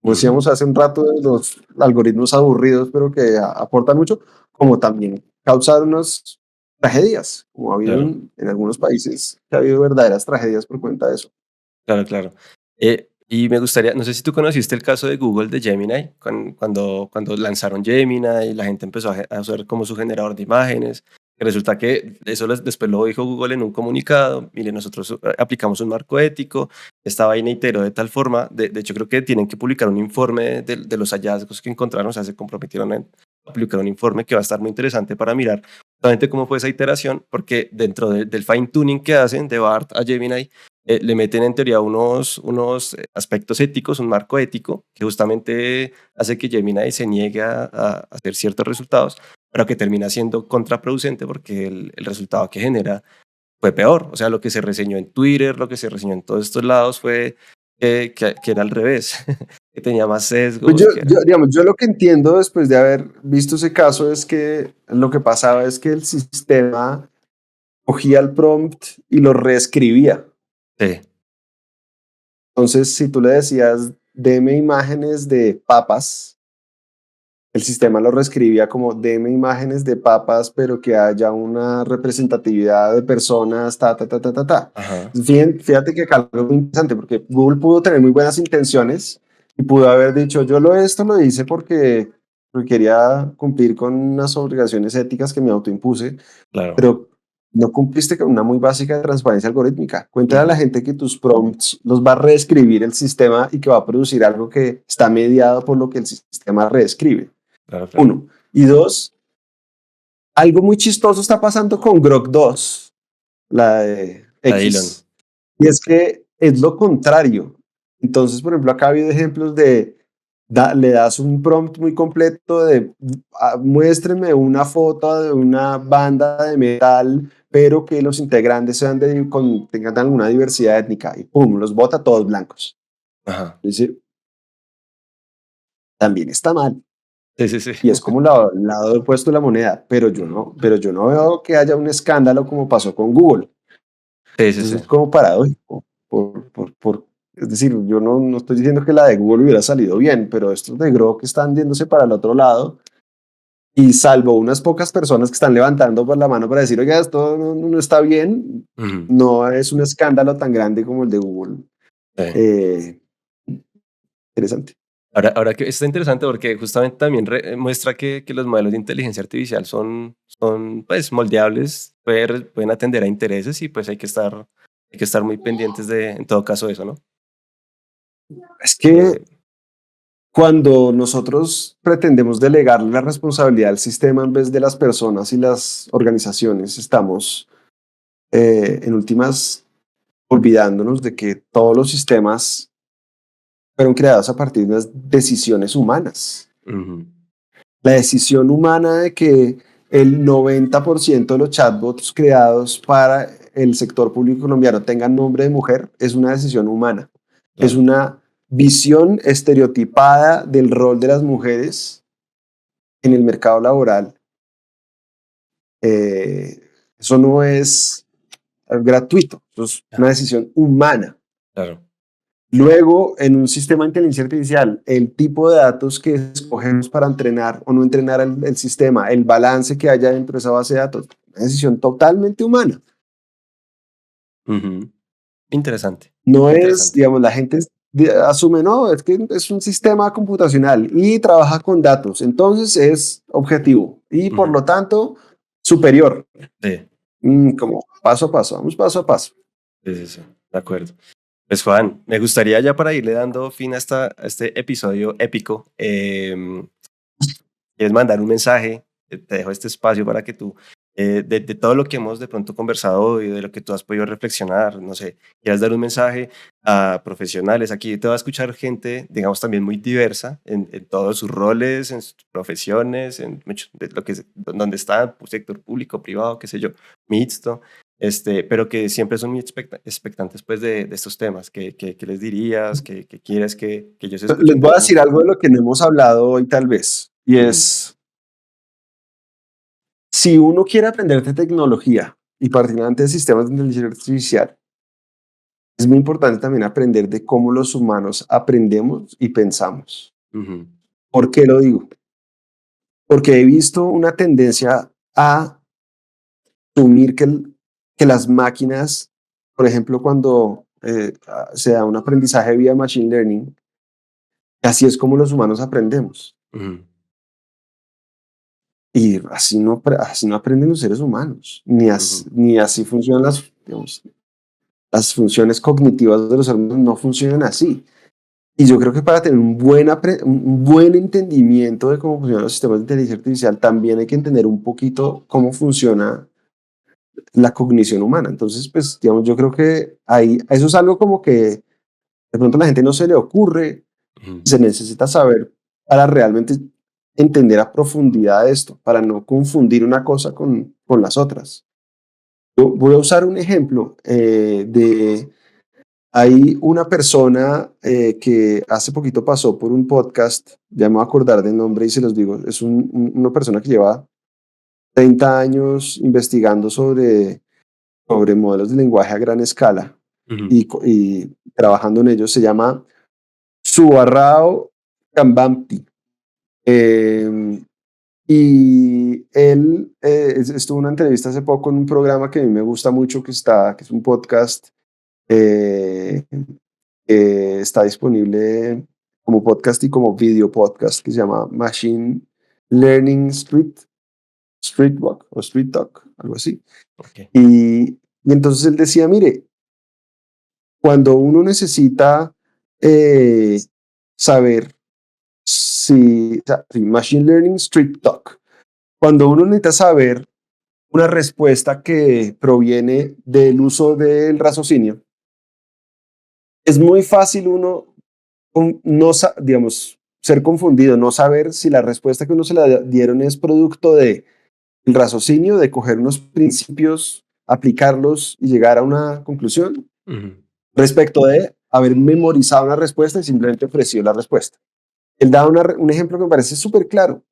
como Ujú. decíamos hace un rato, de los algoritmos aburridos, pero que aportan mucho, como también causar unas tragedias, como ha habido Claro. en algunos países, que ha habido verdaderas tragedias por cuenta de eso. Claro, claro. Y me gustaría, no sé si tú conociste el caso de Google de Gemini, cuando lanzaron Gemini y la gente empezó a usar como su generador de imágenes. Que resulta que eso después lo dijo Google en un comunicado. Mire, nosotros aplicamos un marco ético, esta vaina iteró de tal forma, de hecho creo que tienen que publicar un informe de los hallazgos que encontraron, o sea, se comprometieron a publicar un informe que va a estar muy interesante para mirar justamente cómo fue esa iteración, porque dentro del fine tuning que hacen de BART a Gemini, le meten en teoría unos aspectos éticos, un marco ético, que justamente hace que Gemini se niegue a hacer ciertos resultados, pero que termina siendo contraproducente porque el resultado que genera fue peor. O sea, lo que se reseñó en Twitter, lo que se reseñó en todos estos lados fue que era al revés, que tenía más Pues sesgos, que era... digamos, yo lo que entiendo después de haber visto ese caso es que lo que pasaba es que el sistema cogía el prompt y lo reescribía. Sí, Entonces, si tú le decías, deme imágenes de papas, el sistema lo reescribía como, deme imágenes de papas, pero que haya una representatividad de personas, ta, ta, ta, ta, ta, ta. ajá, Fíjate que acá algo muy interesante, porque Google pudo tener muy buenas intenciones y pudo haber dicho, esto lo hice porque quería cumplir con unas obligaciones éticas que me autoimpuse, claro. pero no cumpliste con una muy básica de transparencia algorítmica. Cuéntale a la Ujú, gente que tus prompts los va a reescribir el sistema y que va a producir algo que está mediado por lo que el sistema reescribe. claro, claro. Uno. Y dos, algo muy chistoso está pasando con Grok 2, la de La de Elon. X, y es que es lo contrario. Entonces, por ejemplo, acá ha habido ejemplos de le das un prompt muy completo de muéstreme una foto de una banda de metal, pero que los integrantes tengan alguna diversidad étnica, y pum, los bota todos blancos. Ajá. Es decir, también está mal. Sí, sí, sí. Y es como el lado opuesto de la moneda, pero yo no veo que haya un escándalo como pasó con Google. Sí, sí, sí. Entonces es como paradójico. Es decir, yo no estoy diciendo que la de Google hubiera salido bien, pero estos de Grok están yéndose para el otro lado y salvo unas pocas personas que están levantando por la mano para decir, oiga, esto no está bien, Ujú, no es un escándalo tan grande como el de Google. sí. Eh, interesante. Ahora que está interesante porque justamente también muestra que los modelos de inteligencia artificial son pues moldeables, pueden atender a intereses y pues hay que estar muy pendientes de, en todo caso, eso, ¿no? Es Eh, que cuando nosotros pretendemos delegarle la responsabilidad al sistema en vez de las personas y las organizaciones, estamos en últimas olvidándonos de que todos los sistemas fueron creados a partir de unas decisiones humanas. ujú, La decisión humana de que el 90% de los chatbots creados el sector público colombiano tenga nombre de mujer es una decisión humana. Es Claro. una visión estereotipada del rol de las mujeres en el mercado laboral. Eh, Eso no es gratuito, eso es una Ajá, decisión humana. claro. Luego, en un sistema de inteligencia artificial, el tipo de datos que escogemos para entrenar o no entrenar el sistema, el balance que haya dentro de esa base de datos, una decisión totalmente humana. Ujú. Interesante, No es, interesante. digamos, la gente asume, no, es que es un sistema computacional y trabaja con datos, entonces es objetivo y por Ujú. lo tanto superior. Sí, Como paso a paso, vamos paso a paso. sí, sí, sí, de acuerdo. Pues Juan, me gustaría ya para irle dando fin a este episodio épico, quieres mandar un mensaje, te dejo este espacio para que tú, de todo lo que hemos de pronto conversado y de lo que tú has podido reflexionar, no sé, quieras dar un mensaje a profesionales. Aquí te va a escuchar gente, digamos, también muy diversa en todos sus roles, en sus profesiones, en mucho de lo que, donde están, pues, sector público, privado, qué sé yo, mixto. Pero que siempre son muy expectantes pues, de estos temas. ¿Qué les dirías? ¿Qué quieres que ellos Les escuchen de voy a ti? decir algo de lo que no hemos hablado hoy tal vez, y Ujú, es, si uno quiere aprender de tecnología y particularmente de sistemas de inteligencia artificial, es muy importante también aprender de cómo los humanos aprendemos y pensamos. ujú, ¿Por qué lo digo? Porque he visto una tendencia a asumir que las máquinas, por ejemplo, cuando se da un aprendizaje vía machine learning, así es como los humanos aprendemos. ujú, Y así no aprenden los seres humanos, ujú. ni así funcionan digamos, las funciones cognitivas de los seres humanos, no funcionan así. Y yo creo que para tener un buen entendimiento de cómo funcionan los sistemas de inteligencia artificial, también hay que entender un poquito cómo funciona la cognición humana. Entonces, pues, digamos, yo creo que ahí, eso es algo como que de pronto a la gente no se le ocurre, Ujú, se necesita saber para realmente entender a profundidad esto, para no confundir una cosa con las otras. Yo voy a usar un ejemplo hay una persona que hace poquito pasó por un podcast, ya me voy a acordar del nombre y se los digo, es una persona que lleva 30 años investigando sobre modelos de lenguaje a gran escala ujú. y trabajando en ellos. Se llama Subarrao Kambamti. Eh, y él estuvo en una entrevista hace poco en un programa que a mí me gusta mucho, que es un podcast eh, que está disponible como podcast y como video podcast, que se llama Machine Learning Street Walk o Street Talk, algo así. Ok. Y entonces él decía, mire, cuando uno necesita eh, saber o sea, sí, Machine Learning Street Talk, cuando uno necesita saber una respuesta que proviene del uso del raciocinio, es muy fácil uno no, digamos, ser confundido, no saber si la respuesta que uno se la dieron es producto de el raciocinio, de coger unos principios, aplicarlos y llegar a una conclusión, Ujú, respecto de haber memorizado una respuesta y simplemente ofrecido la respuesta. Él da un ejemplo que me parece súper claro.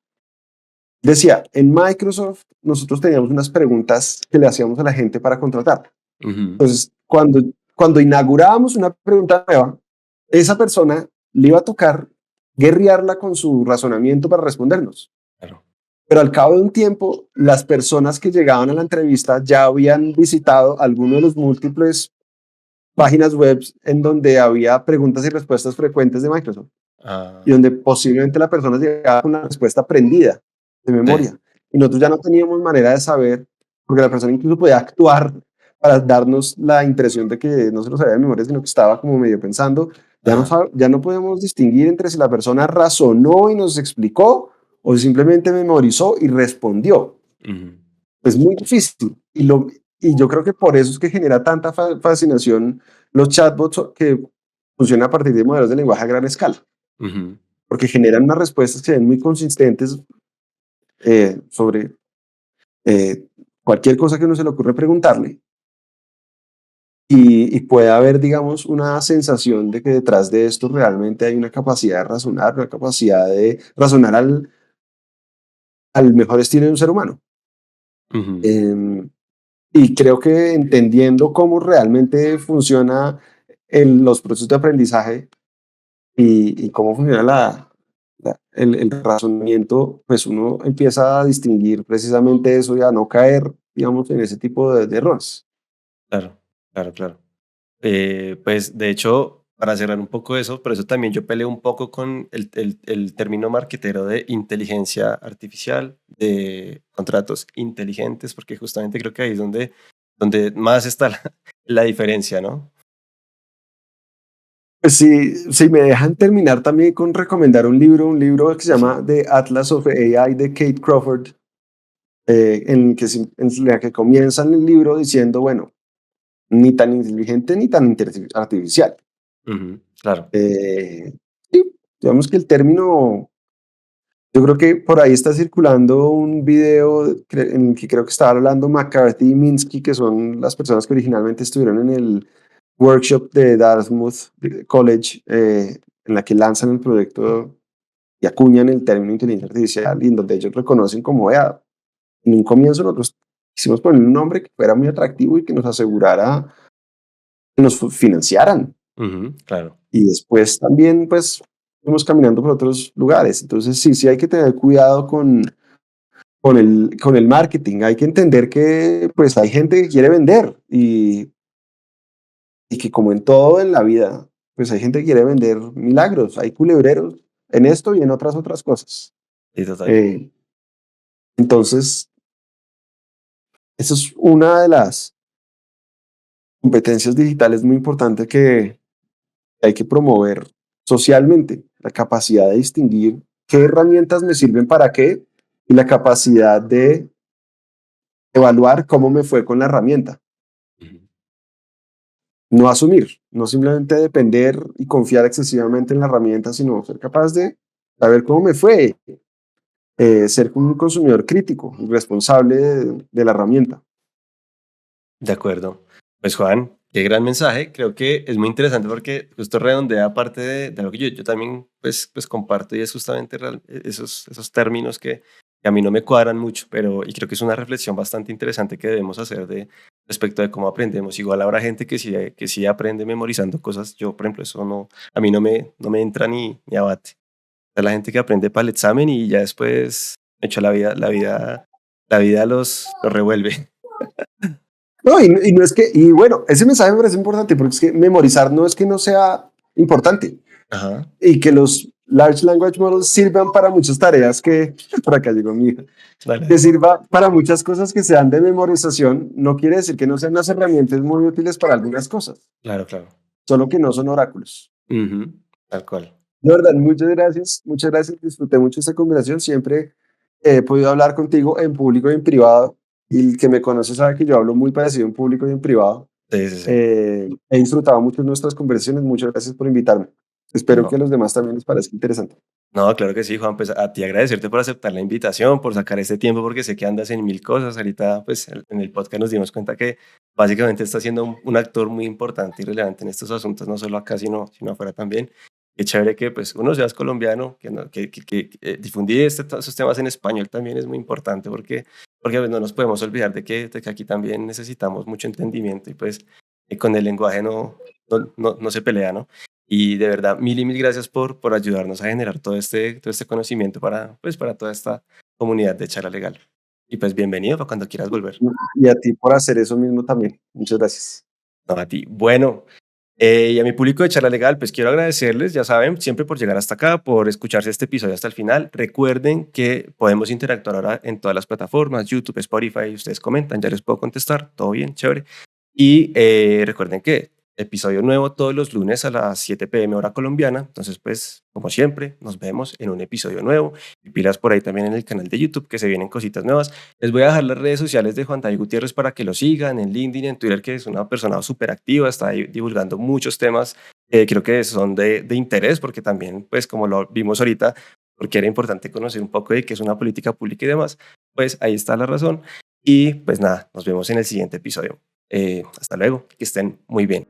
Decía, en Microsoft nosotros teníamos unas preguntas que le hacíamos a la gente para contratar. ujú. Entonces, cuando inaugurábamos una pregunta nueva, esa persona le iba a tocar guerrearla con su razonamiento para respondernos. Claro. Pero al cabo de un tiempo, las personas que llegaban a la entrevista ya habían visitado alguno de los múltiples páginas web en donde había preguntas y respuestas frecuentes de Microsoft y Ah, donde posiblemente la persona llegaba con la respuesta aprendida de sí. memoria. Y nosotros ya no teníamos manera de saber, porque la persona incluso podía actuar para darnos la impresión de que no se lo sabía de memoria, sino que estaba como medio pensando. Ajá. Ya no podemos distinguir entre si la persona razonó y nos explicó o si simplemente memorizó y respondió. Ujú, Es muy difícil. Y yo creo que por eso es que genera tanta fascinación los chatbots que funcionan a partir de modelos de lenguaje a gran escala, ujú. porque generan unas respuestas que se ven muy consistentes sobre eh, cualquier cosa que uno se le ocurre preguntarle. y puede haber, digamos, una sensación de que detrás de esto realmente hay una capacidad de razonar, una capacidad de razonar al mejor estilo de un ser humano. Ujú. Em, y creo que entendiendo cómo realmente funciona los procesos de aprendizaje y cómo funciona el razonamiento, pues uno empieza a distinguir precisamente eso y a no caer, digamos, en ese tipo de errores. Claro, claro, claro. Pues de hecho, para cerrar un poco eso, por eso también yo peleo un poco con el término marquetero de inteligencia artificial, de contratos inteligentes, porque justamente creo que ahí es donde más está la diferencia, ¿no? Pues sí, si me dejan terminar también con recomendar un libro que se Sí, sí. llama The Atlas of AI de Kate Crawford, en la que comienza el libro diciendo, bueno, ni tan inteligente ni tan artificial. Ujú, claro. Eh, sí, digamos que el término, yo creo que por ahí está circulando un video en el que creo que estaba hablando McCarthy y Minsky, que son las personas que originalmente estuvieron en el workshop de Dartmouth College, en la que lanzan el proyecto y acuñan el término inteligencia artificial, y en donde ellos reconocen como, vea, en un comienzo nosotros quisimos poner un nombre que fuera muy atractivo y que nos asegurara que nos financiaran. Ujú, claro. Y después también, pues, fuimos caminando por otros lugares. Entonces, sí, sí hay que tener cuidado con el marketing. Hay que entender que, pues, hay gente que quiere vender y que como en todo en la vida, pues hay gente que quiere vender milagros. Hay culebreros en esto y en otras cosas. Sí, total. Eh, entonces, eso es una de las competencias digitales muy importantes que hay que promover socialmente, la capacidad de distinguir qué herramientas me sirven para qué y la capacidad de evaluar cómo me fue con la herramienta. Ujú. No asumir, no simplemente depender y confiar excesivamente en la herramienta, sino ser capaz de saber cómo me fue, ser un consumidor crítico y responsable de la herramienta. De acuerdo. Pues Juan, qué gran mensaje. Creo que es muy interesante porque justo redondea parte de lo que yo también pues comparto y es justamente esos términos que a mí no me cuadran mucho, pero y creo que es una reflexión bastante interesante que debemos hacer respecto de cómo aprendemos. Igual habrá gente que sí aprende memorizando cosas. Yo, por ejemplo, eso no, a mí no me entra ni abate. Es la gente que aprende para el examen y ya después, de hecho, la vida los revuelve. No, y no es que, y bueno, ese mensaje me parece importante porque es que memorizar no es que no sea importante, Ajá, y que los Large Language Models sirvan para muchas tareas que, por acá llegó mi hija, que dale. sirva para muchas cosas que sean de memorización, no quiere decir que no sean unas herramientas muy útiles para algunas cosas, Claro, claro. solo que no son oráculos. Ujú, tal cual. De verdad, muchas gracias, disfruté mucho esta conversación, siempre he podido hablar contigo en público y en privado, y el que me conoce sabe que yo hablo muy parecido en público y en privado. Sí, sí, sí. He disfrutado mucho nuestras conversaciones, muchas gracias por invitarme. Espero que a No, los demás también les parezca interesante. no, claro que sí, Juan. Pues a ti agradecerte por aceptar la invitación, por sacar este tiempo, porque sé que andas en mil cosas. Ahorita, pues en el podcast nos dimos cuenta que básicamente estás siendo un actor muy importante y relevante en estos asuntos, no solo acá, sino afuera también. Qué chévere que pues uno seas colombiano, que difundir esos temas en español también es muy importante porque pues, no nos podemos olvidar de que aquí también necesitamos mucho entendimiento y pues con el lenguaje no se pelea, ¿no? Y de verdad, mil y mil gracias por ayudarnos a generar todo este conocimiento para toda esta comunidad de charla legal. Y pues bienvenido para cuando quieras volver. Y a ti por hacer eso mismo también. Muchas gracias. No, a ti. Bueno, y a mi público de charla legal, pues quiero agradecerles, ya saben, siempre por llegar hasta acá, por escucharse este episodio hasta el final. Recuerden que podemos interactuar ahora en todas las plataformas, YouTube, Spotify, ustedes comentan, ya les puedo contestar, todo bien, chévere. Y recuerden que episodio nuevo todos los lunes a las 7 p.m. hora colombiana. Entonces, pues, como siempre, nos vemos en un episodio nuevo. Y pilas por ahí también en el canal de YouTube, que se vienen cositas nuevas. Les voy a dejar las redes sociales de Juan David Gutiérrez para que lo sigan, en LinkedIn, en Twitter, que es una persona súper activa, está ahí divulgando muchos temas creo que son de interés, porque también, pues, como lo vimos ahorita, porque era importante conocer un poco de qué es una política pública y demás, pues ahí está la razón. Y pues nada, nos vemos en el siguiente episodio. Hasta luego, que estén muy bien.